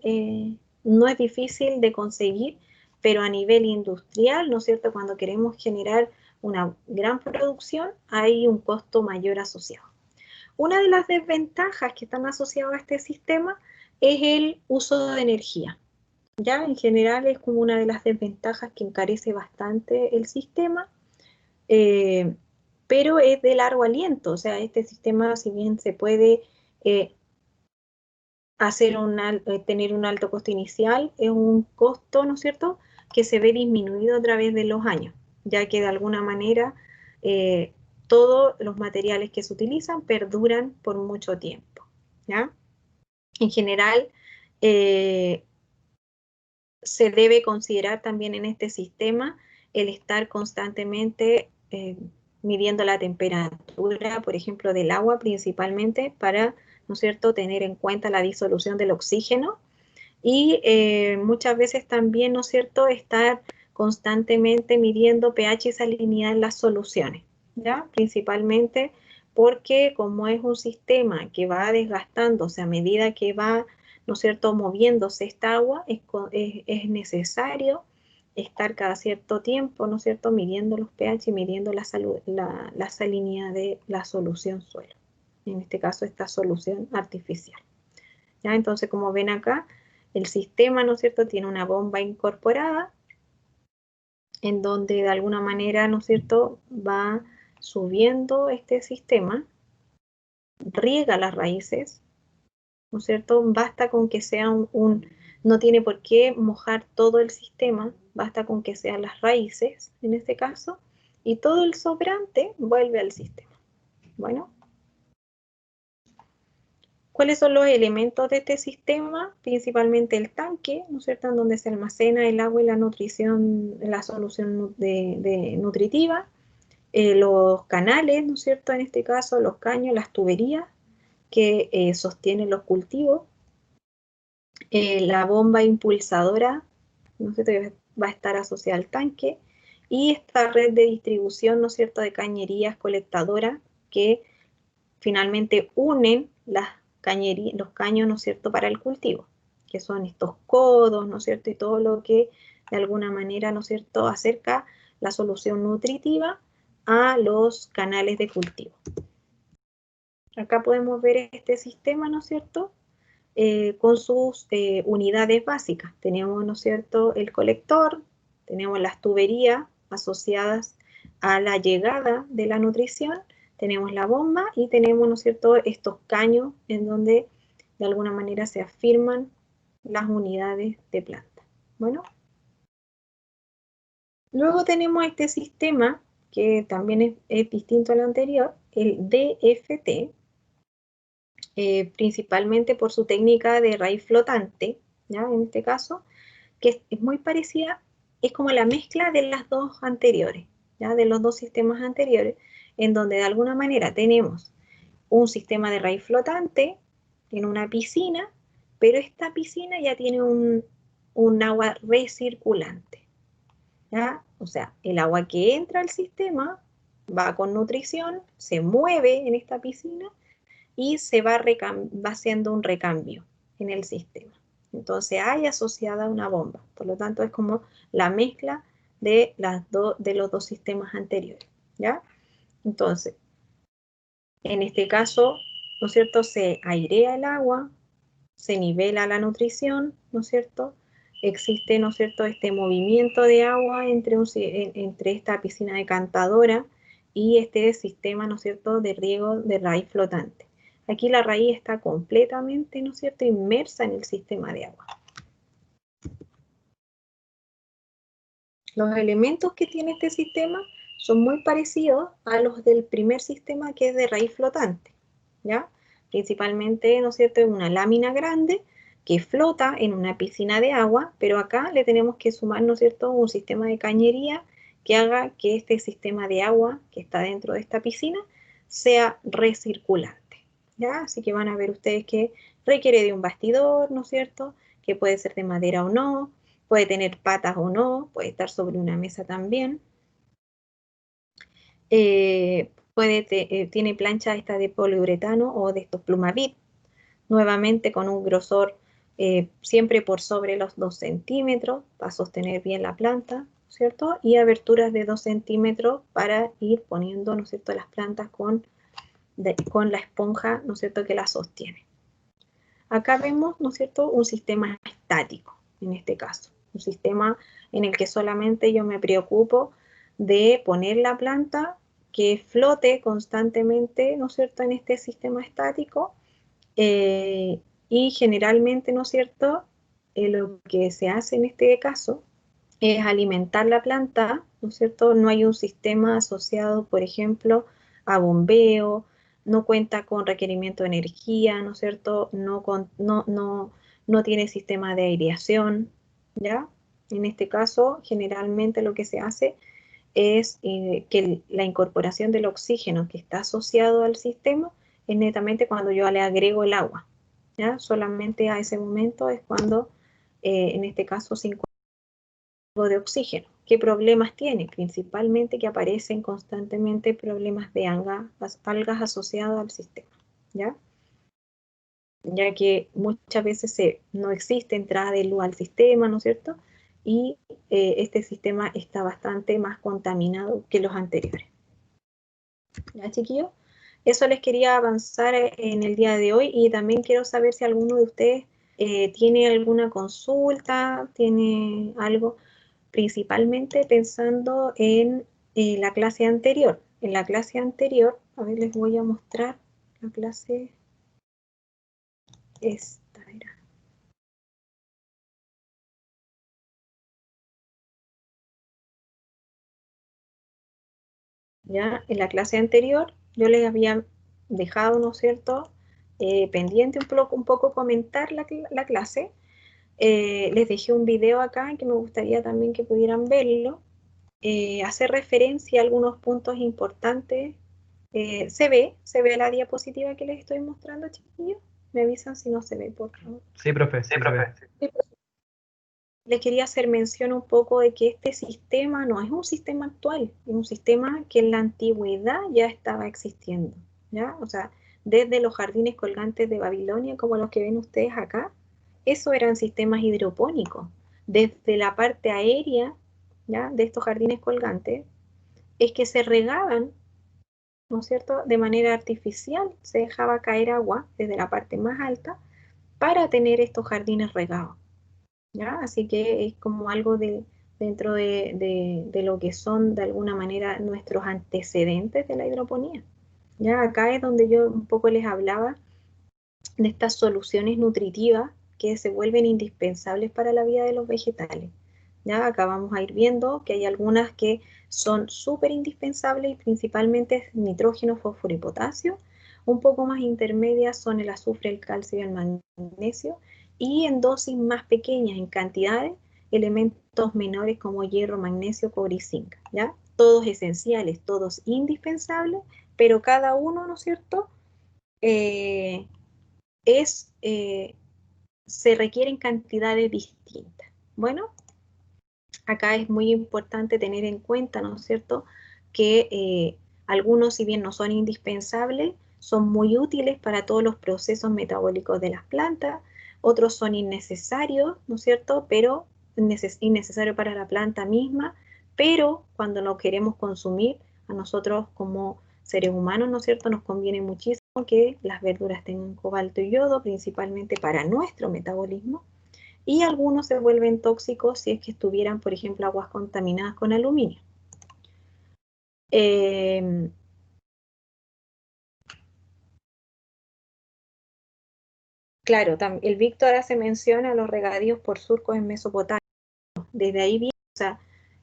no es difícil de conseguir, pero a nivel industrial, ¿no es cierto?, cuando queremos generar una gran producción, hay un costo mayor asociado. Una de las desventajas que están asociadas a este sistema es el uso de energía. Ya en general es como una de las desventajas que encarece bastante el sistema, pero es de largo aliento. O sea, este sistema, si bien se puede tener un alto costo inicial, es un costo, ¿no es cierto?, que se ve disminuido a través de los años, ya que de alguna manera todos los materiales que se utilizan perduran por mucho tiempo, ¿ya? En general, se debe considerar también en este sistema el estar constantemente midiendo la temperatura, por ejemplo, del agua principalmente para, ¿no es cierto?, tener en cuenta la disolución del oxígeno y muchas veces también, ¿no es cierto?, estar constantemente midiendo pH y salinidad en las soluciones, ¿ya? Principalmente porque como es un sistema que va desgastándose a medida que va, ¿no es cierto?, moviéndose esta agua, es necesario estar cada cierto tiempo, ¿no es cierto?, midiendo los pH y midiendo la salinidad de la solución suelo. En este caso, esta solución artificial. ¿Ya? Entonces, como ven acá, el sistema, ¿no es cierto?, tiene una bomba incorporada en donde de alguna manera, ¿no es cierto?, va subiendo este sistema, riega las raíces, ¿no es cierto? Basta con que sea no tiene por qué mojar todo el sistema, basta con que sean las raíces, en este caso, y todo el sobrante vuelve al sistema. Bueno, ¿cuáles son los elementos de este sistema? Principalmente el tanque, ¿no es cierto?, en donde se almacena el agua y la nutrición, la solución nutritiva, los canales, ¿no es cierto?, en este caso los caños, las tuberías que sostienen los cultivos, la bomba impulsadora, ¿no es cierto?, que va a estar asociada al tanque, y esta red de distribución, ¿no es cierto?, de cañerías colectadoras que finalmente unen las caños, ¿no es cierto?, para el cultivo, que son estos codos, ¿no es cierto?, y todo lo que de alguna manera, ¿no es cierto?, acerca la solución nutritiva a los canales de cultivo. Acá podemos ver este sistema, ¿no es cierto?, con sus unidades básicas. Tenemos, ¿no es cierto?, el colector, tenemos las tuberías asociadas a la llegada de la nutrición, tenemos la bomba y tenemos, ¿no es cierto?, estos caños en donde de alguna manera se afirman las unidades de planta. Bueno, luego tenemos este sistema que también es distinto al anterior, el DFT, principalmente por su técnica de raíz flotante, ¿ya? En este caso, que es muy parecida, es como la mezcla de las dos anteriores, ¿ya? De los dos sistemas anteriores, en donde de alguna manera tenemos un sistema de raíz flotante en una piscina, pero esta piscina ya tiene un agua recirculante, ¿ya? O sea, el agua que entra al sistema va con nutrición, se mueve en esta piscina y se va haciendo un recambio en el sistema. Entonces hay asociada una bomba. Por lo tanto, es como la mezcla de los dos sistemas anteriores, ¿ya? Entonces, en este caso, ¿no es cierto?, se airea el agua, se nivela la nutrición, ¿no es cierto? Existe, ¿no es cierto?, este movimiento de agua entre esta piscina decantadora y este sistema, ¿no es cierto?, de riego de raíz flotante. Aquí la raíz está completamente, ¿no es cierto?, inmersa en el sistema de agua. Los elementos que tiene este sistema son muy parecidos a los del primer sistema, que es de raíz flotante, ¿ya? Principalmente, ¿no es cierto?, es una lámina grande que flota en una piscina de agua, pero acá le tenemos que sumar, ¿no es cierto?, un sistema de cañería que haga que este sistema de agua que está dentro de esta piscina sea recirculante, ¿ya? Así que van a ver ustedes que requiere de un bastidor, ¿no es cierto?, que puede ser de madera o no, puede tener patas o no, puede estar sobre una mesa también. Tiene plancha esta de poliuretano o de estos Plumavit, nuevamente con un grosor siempre por sobre los 2 centímetros para sostener bien la planta, ¿cierto? Y aberturas de 2 centímetros para ir poniendo, ¿no es cierto?, las plantas con la esponja, ¿no es cierto?, que la sostiene. Acá vemos, ¿no es cierto?, un sistema estático, en este caso. Un sistema en el que solamente yo me preocupo de poner la planta que flote constantemente, ¿no es cierto?, en este sistema estático, y generalmente, ¿no es cierto?, lo que se hace en este caso es alimentar la planta, ¿no es cierto? No hay un sistema asociado, por ejemplo, a bombeo, no cuenta con requerimiento de energía, ¿no es cierto? No tiene sistema de aireación, ¿ya? En este caso, generalmente lo que se hace es que la incorporación del oxígeno que está asociado al sistema es netamente cuando yo le agrego el agua, ¿ya? Solamente a ese momento es cuando, en este caso, se incorpora de oxígeno. ¿Qué problemas tiene? Principalmente que aparecen constantemente problemas de algas asociadas al sistema, ¿ya? Ya que muchas veces no existe entrada de luz al sistema, ¿no es cierto? Y este sistema está bastante más contaminado que los anteriores. ¿Ya, chiquillos? Eso les quería avanzar en el día de hoy, y también quiero saber si alguno de ustedes tiene alguna consulta, tiene algo, principalmente pensando en la clase anterior. En la clase anterior, a ver, les voy a mostrar la clase, esta era. Ya, en la clase anterior yo les había dejado, ¿no es cierto?, pendiente un poco comentar la clase. Les dejé un video acá que me gustaría también que pudieran verlo. Hace referencia a algunos puntos importantes. ¿Se ve la diapositiva que les estoy mostrando, chiquillos? Me avisan si no se ve, por favor. Sí, profe, sí, se ve. Sí, les quería hacer mención un poco de que este sistema no es un sistema actual, es un sistema que en la antigüedad ya estaba existiendo, ¿ya? O sea, desde los jardines colgantes de Babilonia, como los que ven ustedes acá, esos eran sistemas hidropónicos. Desde la parte aérea, ¿ya?, de estos jardines colgantes, es que se regaban, ¿no es cierto?, de manera artificial, se dejaba caer agua desde la parte más alta para tener estos jardines regados, ¿ya? Así que es como algo dentro de lo que son, de alguna manera, nuestros antecedentes de la hidroponía. Ya acá es donde yo un poco les hablaba de estas soluciones nutritivas que se vuelven indispensables para la vida de los vegetales. Ya acá vamos a ir viendo que hay algunas que son súper indispensables y principalmente nitrógeno, fósforo y potasio. Un poco más intermedias son el azufre, el calcio y el magnesio. Y en dosis más pequeñas, en cantidades, elementos menores como hierro, magnesio, cobre y zinc. ¿Ya? Todos esenciales, todos indispensables, pero cada uno, ¿no es cierto?, se requieren cantidades distintas. Bueno, acá es muy importante tener en cuenta, ¿no es cierto?, que algunos, si bien no son indispensables, son muy útiles para todos los procesos metabólicos de las plantas, otros son innecesarios, ¿no es cierto?, pero innecesario para la planta misma, pero cuando lo queremos consumir, a nosotros como seres humanos, ¿no es cierto?, nos conviene muchísimo que las verduras tengan cobalto y yodo, principalmente para nuestro metabolismo, y algunos se vuelven tóxicos si es que estuvieran, por ejemplo, aguas contaminadas con aluminio. Claro, el Víctor hace mención a los regadíos por surcos en Mesopotamia. Desde ahí viene, o sea,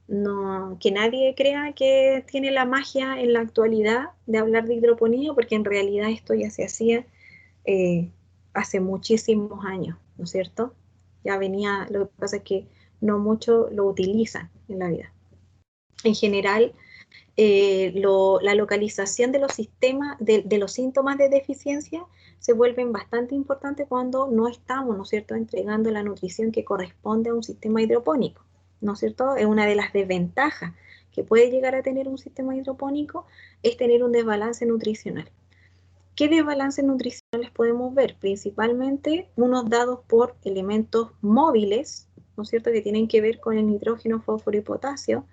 no, que nadie crea que tiene la magia en la actualidad de hablar de hidroponía, porque en realidad esto ya se hacía hace muchísimos años, ¿no es cierto? Ya venía, lo que pasa es que no mucho lo utilizan en la vida. En general, la localización de los sistemas, de los síntomas de deficiencia se vuelven bastante importantes cuando no estamos, ¿no es cierto?, entregando la nutrición que corresponde a un sistema hidropónico, ¿no es cierto? Es una de las desventajas que puede llegar a tener un sistema hidropónico, es tener un desbalance nutricional. ¿Qué desbalances nutricionales podemos ver? Principalmente unos dados por elementos móviles, ¿no es cierto?, que tienen que ver con el nitrógeno, fósforo y potasio,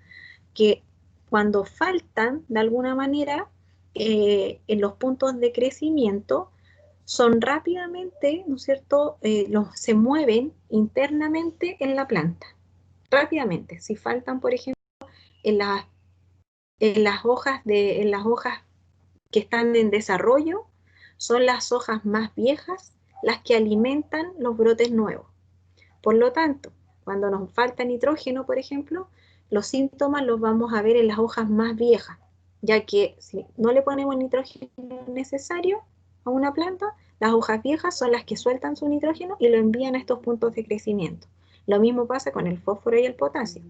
que cuando faltan, de alguna manera, en los puntos de crecimiento, son rápidamente, ¿no es cierto?, se mueven internamente en la planta, rápidamente. Si faltan, por ejemplo, en las hojas que están en desarrollo, son las hojas más viejas las que alimentan los brotes nuevos. Por lo tanto, cuando nos falta nitrógeno, por ejemplo, los síntomas los vamos a ver en las hojas más viejas, ya que si no le ponemos nitrógeno necesario a una planta, las hojas viejas son las que sueltan su nitrógeno y lo envían a estos puntos de crecimiento. Lo mismo pasa con el fósforo y el potasio.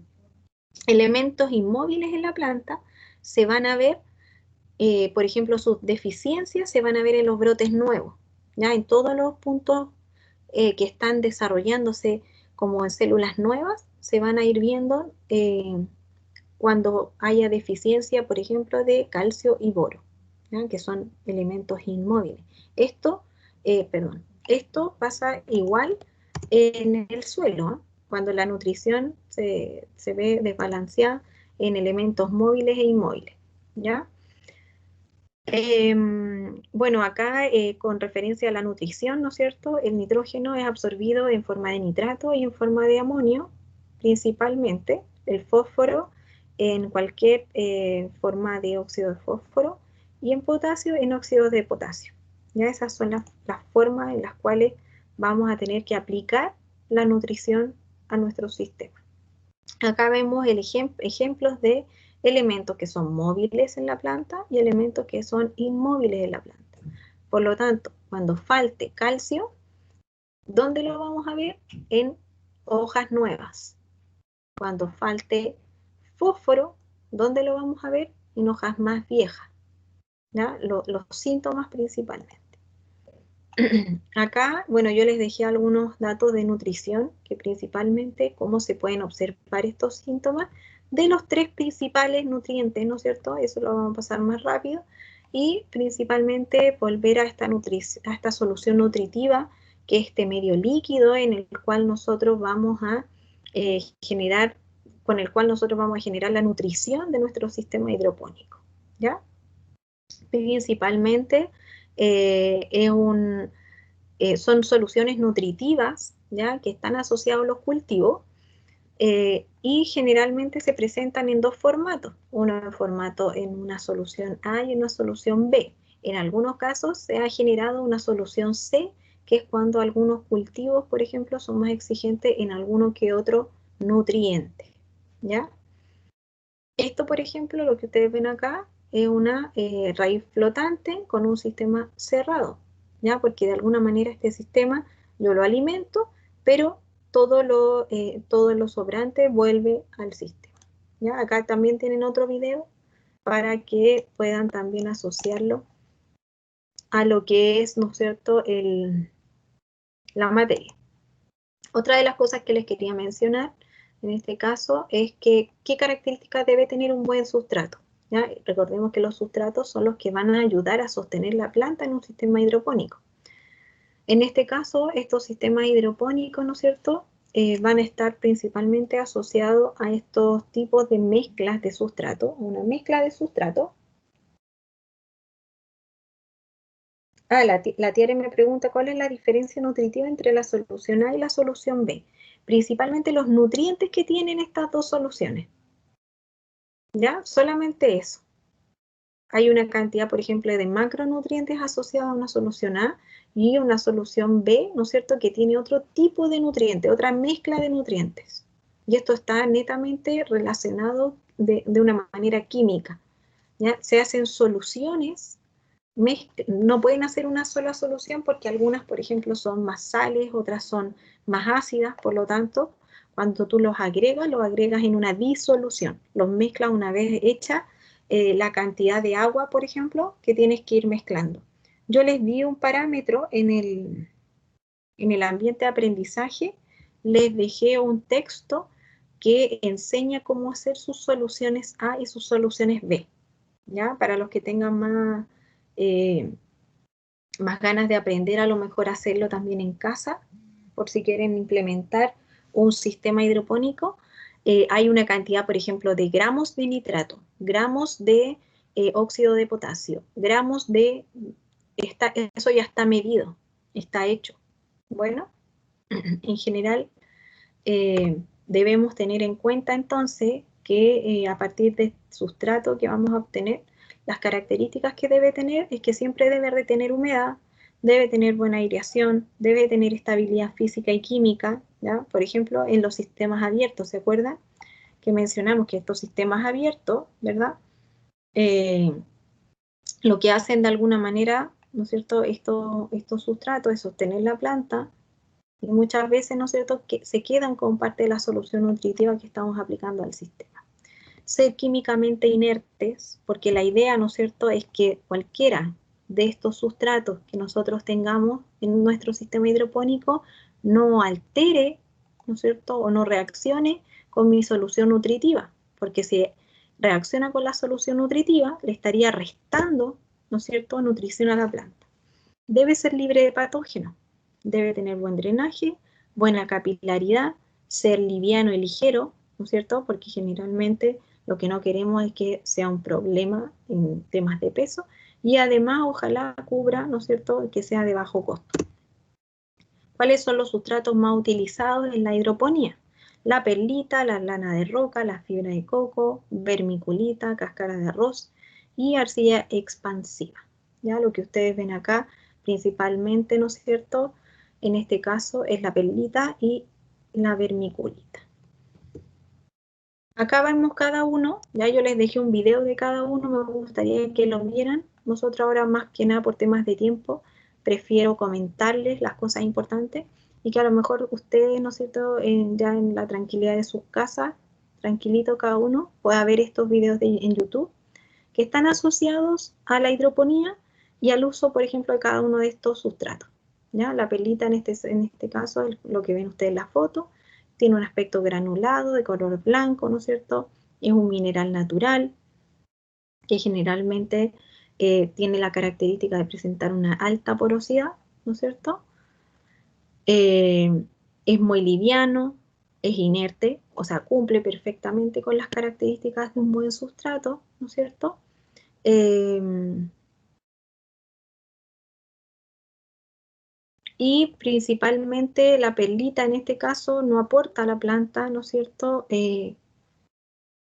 Elementos inmóviles en la planta se van a ver, por ejemplo, sus deficiencias se van a ver en los brotes nuevos, ya en todos los puntos que están desarrollándose como en células nuevas, se van a ir viendo cuando haya deficiencia, por ejemplo, de calcio y boro, ¿ya?, que son elementos inmóviles. Esto pasa igual en el suelo, ¿eh?, cuando la nutrición se ve desbalanceada en elementos móviles e inmóviles, ¿ya? Bueno, acá con referencia a la nutrición, ¿no es cierto?, el nitrógeno es absorbido en forma de nitrato y en forma de amonio, principalmente. El fósforo en cualquier forma de óxido de fósforo, y en potasio en óxido de potasio. Ya esas son las formas en las cuales vamos a tener que aplicar la nutrición a nuestro sistema. Acá vemos ejemplos de elementos que son móviles en la planta y elementos que son inmóviles en la planta. Por lo tanto, cuando falte calcio, ¿dónde lo vamos a ver? En hojas nuevas. Cuando falte fósforo, ¿dónde lo vamos a ver? En hojas más viejas, ¿ya? Los síntomas principalmente. Acá, bueno, yo les dejé algunos datos de nutrición, que principalmente cómo se pueden observar estos síntomas de los 3 principales nutrientes, ¿no es cierto? Eso lo vamos a pasar más rápido. y principalmente volver a esta solución nutritiva, que es este medio líquido en el cual nosotros vamos a generar la nutrición de nuestro sistema hidropónico, ¿ya? Principalmente son soluciones nutritivas, ¿ya? Que están asociados a los cultivos, y generalmente se presentan en dos formatos, uno en formato en una solución A y una solución B. En algunos casos se ha generado una solución C, que es cuando algunos cultivos, por ejemplo, son más exigentes en alguno que otro nutriente, ¿ya? Esto, por ejemplo, lo que ustedes ven acá es una raíz flotante con un sistema cerrado, ¿ya? Porque de alguna manera este sistema yo lo alimento, pero todo lo sobrante vuelve al sistema, ¿ya? Acá también tienen otro video para que puedan también asociarlo a lo que es, ¿no es cierto?, la materia. Otra de las cosas que les quería mencionar en este caso es que qué características debe tener un buen sustrato, ¿ya? Recordemos que los sustratos son los que van a ayudar a sostener la planta en un sistema hidropónico. En este caso, estos sistemas hidropónicos, ¿no es cierto?, van a estar principalmente asociados a estos tipos de mezclas de sustrato. Una mezcla de sustrato. La Tiare me pregunta cuál es la diferencia nutritiva entre la solución A y la solución B. Principalmente los nutrientes que tienen estas dos soluciones. ¿Ya? Solamente eso. Hay una cantidad, por ejemplo, de macronutrientes asociados a una solución A y una solución B, ¿no es cierto?, que tiene otro tipo de nutriente, otra mezcla de nutrientes. Y esto está netamente relacionado de una manera química, ¿ya? Se hacen soluciones, no pueden hacer una sola solución porque algunas, por ejemplo, son más sales, otras son más ácidas, por lo tanto, cuando tú los agregas en una disolución, los mezclas una vez hecha la cantidad de agua, por ejemplo, que tienes que ir mezclando. Yo les di un parámetro en el ambiente de aprendizaje, les dejé un texto que enseña cómo hacer sus soluciones A y sus soluciones B, ¿ya? Para los que tengan más ganas de aprender, a lo mejor hacerlo también en casa, por si quieren implementar un sistema hidropónico. Hay una cantidad, por ejemplo, de gramos de nitrato, gramos de óxido de potasio, gramos de... eso ya está medido, está hecho. Bueno, en general debemos tener en cuenta entonces que a partir del sustrato que vamos a obtener, las características que debe tener es que siempre debe retener humedad, debe tener buena aireación, debe tener estabilidad física y química, ¿ya? Por ejemplo, en los sistemas abiertos, ¿se acuerdan? Que mencionamos que estos sistemas abiertos, ¿verdad? Lo que hacen de alguna manera, ¿no es cierto?, estos sustratos es sostener la planta, y muchas veces, ¿no es cierto?, que se quedan con parte de la solución nutritiva que estamos aplicando al sistema. Ser químicamente inertes, porque la idea, ¿no es cierto?, es que cualquiera de estos sustratos que nosotros tengamos en nuestro sistema hidropónico no altere, ¿no es cierto?, o no reaccione con mi solución nutritiva, porque si reacciona con la solución nutritiva, le estaría restando, ¿no es cierto?, nutrición a la planta. Debe ser libre de patógenos, debe tener buen drenaje, buena capilaridad, ser liviano y ligero, ¿no es cierto?, porque generalmente lo que no queremos es que sea un problema en temas de peso, y además ojalá cubra, ¿no es cierto?, que sea de bajo costo. ¿Cuáles son los sustratos más utilizados en la hidroponía? La perlita, la lana de roca, la fibra de coco, vermiculita, cáscara de arroz y arcilla expansiva. Ya lo que ustedes ven acá principalmente, ¿no es cierto?, en este caso es la perlita y la vermiculita. Acá vemos cada uno, ya yo les dejé un video de cada uno, me gustaría que lo vieran. Nosotros ahora más que nada por temas de tiempo, prefiero comentarles las cosas importantes y que a lo mejor ustedes, ¿no es cierto?, ya en la tranquilidad de sus casas, tranquilito cada uno, pueda ver estos videos en YouTube que están asociados a la hidroponía y al uso, por ejemplo, de cada uno de estos sustratos. ¿Ya? La perlita en este caso es lo que ven ustedes en la foto. Tiene un aspecto granulado, de color blanco, ¿no es cierto? Es un mineral natural que generalmente tiene la característica de presentar una alta porosidad, ¿no es cierto? Es muy liviano, es inerte, o sea, cumple perfectamente con las características de un buen sustrato, ¿no es cierto? Y principalmente la perlita en este caso no aporta a la planta, ¿no es cierto?,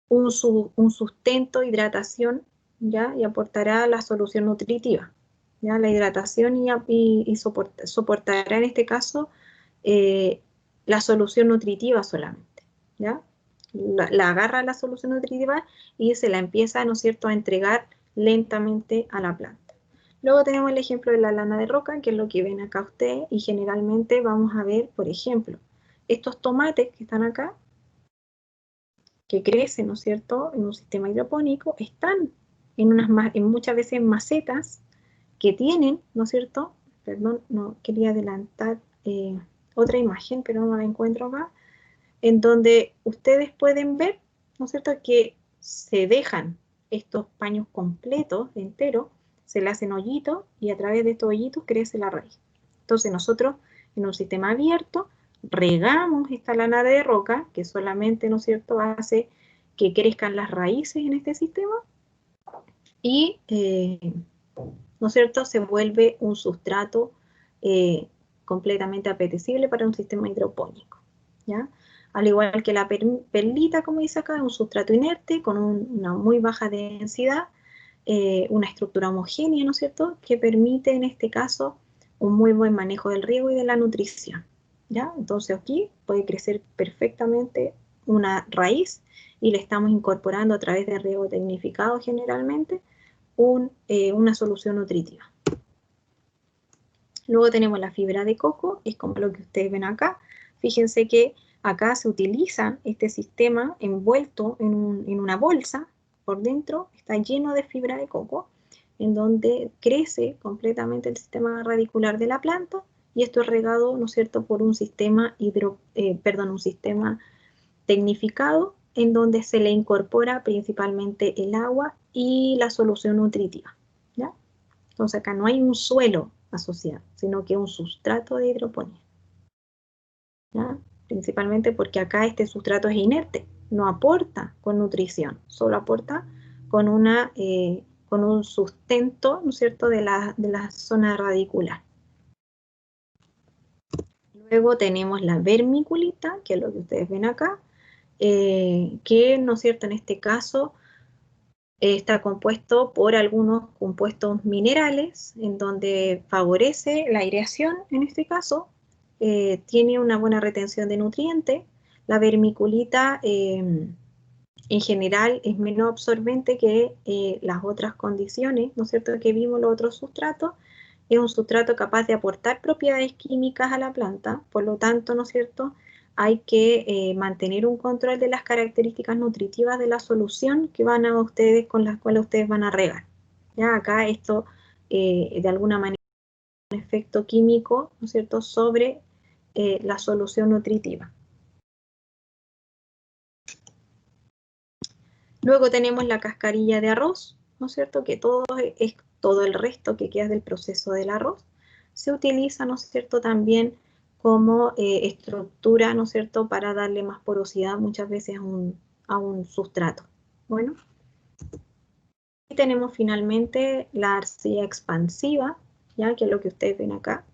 un sustento, hidratación, ¿ya? Y aportará la solución nutritiva, ¿ya? La hidratación y soportará en este caso la solución nutritiva solamente, ¿ya? La agarra la solución nutritiva y se la empieza, ¿no es cierto?, a entregar lentamente a la planta. Luego tenemos el ejemplo de la lana de roca, que es lo que ven acá ustedes, y generalmente vamos a ver, por ejemplo, estos tomates que están acá, que crecen, ¿no es cierto?, en un sistema hidropónico, están en muchas veces en macetas que tienen, ¿no es cierto? Perdón, no quería adelantar otra imagen, pero no la encuentro acá, en donde ustedes pueden ver, ¿no es cierto?, que se dejan estos paños completos, enteros, se le hacen hoyitos y a través de estos hoyitos crece la raíz. Entonces nosotros en un sistema abierto regamos esta lana de roca que solamente, ¿no es cierto?, hace que crezcan las raíces en este sistema y, ¿no es cierto?, se vuelve un sustrato completamente apetecible para un sistema hidropónico, ¿ya? Al igual que la perlita, como dice acá, es un sustrato inerte con una muy baja densidad, una estructura homogénea, ¿no es cierto?, que permite en este caso un muy buen manejo del riego y de la nutrición, ¿ya? Entonces aquí puede crecer perfectamente una raíz y le estamos incorporando a través de riego tecnificado generalmente una solución nutritiva. Luego tenemos la fibra de coco, es como lo que ustedes ven acá. Fíjense que acá se utiliza este sistema envuelto en una bolsa, por dentro está lleno de fibra de coco, en donde crece completamente el sistema radicular de la planta, y esto es regado, ¿no es cierto?, por un sistema un sistema tecnificado, en donde se le incorpora principalmente el agua y la solución nutritiva, ¿ya? Entonces acá no hay un suelo asociado, sino que un sustrato de hidroponía, ¿ya? Principalmente porque acá este sustrato es inerte, no aporta con nutrición, solo aporta con, con un sustento, ¿no es cierto?, de la zona radicular. Luego tenemos la vermiculita, que es lo que ustedes ven acá, que, ¿no es cierto?, en este caso está compuesto por algunos compuestos minerales, en donde favorece la aireación, en este caso, tiene una buena retención de nutrientes. La vermiculita en general es menos absorbente que las otras condiciones, ¿no es cierto?, que vimos los otros sustratos. Es un sustrato capaz de aportar propiedades químicas a la planta, por lo tanto, ¿no es cierto?, hay que mantener un control de las características nutritivas de la solución que van a ustedes, con las cuales ustedes van a regar. Ya acá esto, de alguna manera, un efecto químico, ¿no es cierto?, sobre la solución nutritiva. Luego tenemos la cascarilla de arroz, ¿no es cierto?, que es todo el resto que queda del proceso del arroz. Se utiliza, ¿no es cierto?, también como estructura, ¿no es cierto?, para darle más porosidad muchas veces a un sustrato. Bueno, y tenemos finalmente la arcilla expansiva, ¿ya?, que es lo que ustedes ven acá,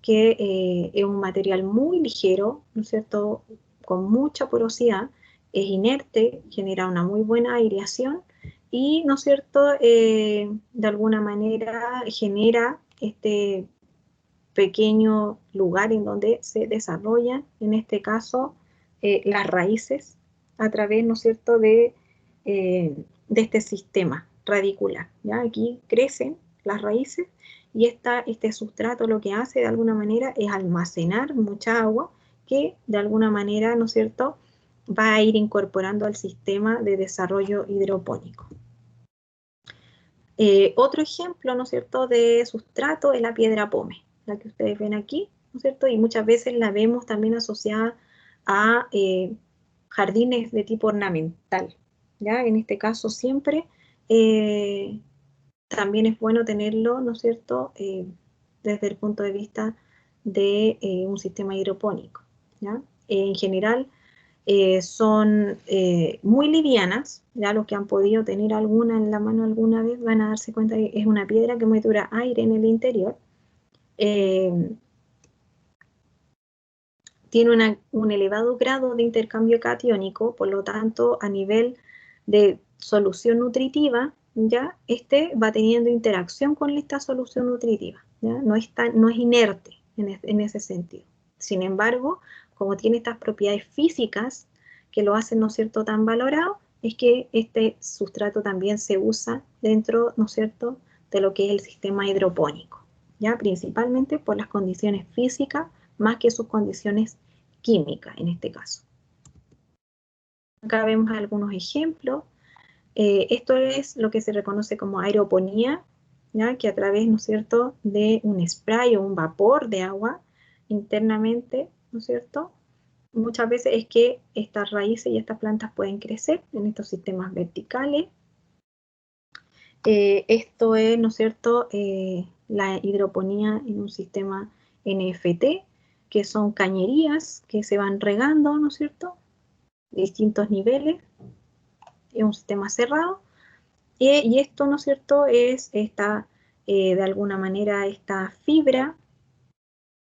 que es un material muy ligero, ¿no es cierto?, con mucha porosidad, es inerte, genera una muy buena aireación y, ¿no es cierto?, de alguna manera genera este pequeño lugar en donde se desarrollan, en este caso, las raíces a través, ¿no es cierto?, de este sistema radicular, ¿ya? Aquí crecen las raíces y este sustrato lo que hace de alguna manera es almacenar mucha agua que de alguna manera, ¿no es cierto?, va a ir incorporando al sistema de desarrollo hidropónico. Otro ejemplo, ¿no es cierto?, de sustrato es la piedra pómez, la que ustedes ven aquí, ¿no es cierto?, y muchas veces la vemos también asociada a jardines de tipo ornamental, ¿ya? En este caso siempre también es bueno tenerlo, ¿no es cierto?, desde el punto de vista de un sistema hidropónico, ¿ya? En general son muy livianas, ya los que han podido tener alguna en la mano alguna vez van a darse cuenta que es una piedra que muestra aire en el interior. Tiene un elevado grado de intercambio catiónico, por lo tanto, a nivel de solución nutritiva, ¿ya? Este va teniendo interacción con esta solución nutritiva, ¿ya? No es inerte en ese sentido. Sin embargo, como tiene estas propiedades físicas que lo hacen, ¿no es cierto?, tan valorado, es que este sustrato también se usa dentro, ¿no es cierto?, de lo que es el sistema hidropónico, ¿ya? Principalmente por las condiciones físicas más que sus condiciones químicas en este caso. Acá vemos algunos ejemplos. Esto es lo que se reconoce como aeroponía, ¿ya? Que a través, ¿no es cierto?, de un spray o un vapor de agua internamente, ¿no es cierto?, muchas veces es que estas raíces y estas plantas pueden crecer en estos sistemas verticales. Esto es, ¿no es cierto?, la hidroponía en un sistema NFT, que son cañerías que se van regando, ¿no es cierto?, de distintos niveles, es un sistema cerrado, y esto, ¿no es cierto?, es de alguna manera esta fibra,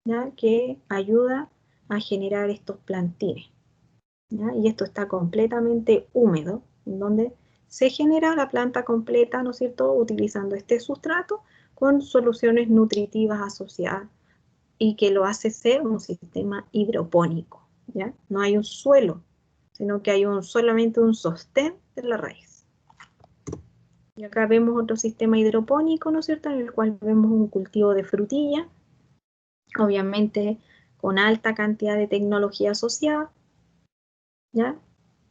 ¿ya?, que ayuda a generar estos plantines, ¿ya? Y esto está completamente húmedo, en donde se genera la planta completa, ¿no es cierto?, utilizando este sustrato con soluciones nutritivas asociadas y que lo hace ser un sistema hidropónico, ¿ya? No hay un suelo, sino que hay solamente un sostén de la raíz. Y acá vemos otro sistema hidropónico, ¿no es cierto?, en el cual vemos un cultivo de frutilla, obviamente con alta cantidad de tecnología asociada, ¿ya?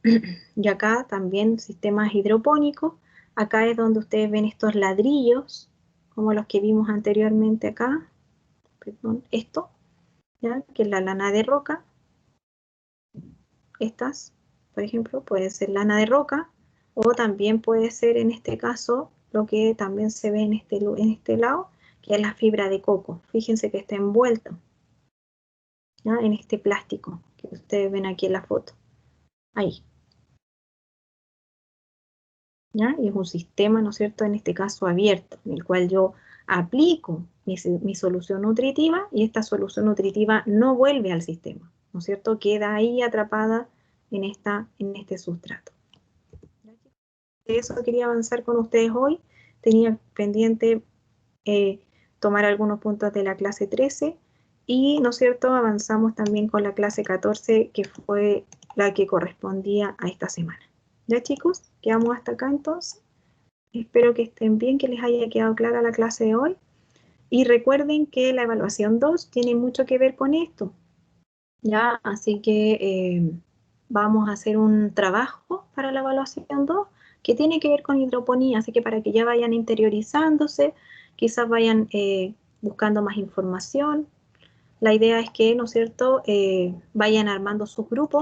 Y acá también sistemas hidropónicos. Acá es donde ustedes ven estos ladrillos, como los que vimos anteriormente acá, perdón, esto, ¿ya?, que es la lana de roca. Estas, por ejemplo, puede ser lana de roca, o también puede ser, en este caso, lo que también se ve en este lado, que es la fibra de coco. Fíjense que está envuelto, ¿ya?, en este plástico que ustedes ven aquí en la foto. Ahí. ¿Ya? Y es un sistema, ¿no es cierto?, en este caso abierto, en el cual yo aplico mi solución nutritiva y esta solución nutritiva no vuelve al sistema, ¿no es cierto?, queda ahí atrapada en este sustrato. De eso quería avanzar con ustedes hoy. Tenía pendiente tomar algunos puntos de la clase 13 y, ¿no es cierto?, avanzamos también con la clase 14, que fue la que correspondía a esta semana. ¿Ya, chicos? Quedamos hasta acá entonces. Espero que estén bien, que les haya quedado clara la clase de hoy. Y recuerden que la evaluación 2 tiene mucho que ver con esto, ¿ya? Así que vamos a hacer un trabajo para la evaluación 2 que tiene que ver con hidroponía, así que para que ya vayan interiorizándose, quizás vayan buscando más información. La idea es que, ¿no es cierto?, vayan armando sus grupos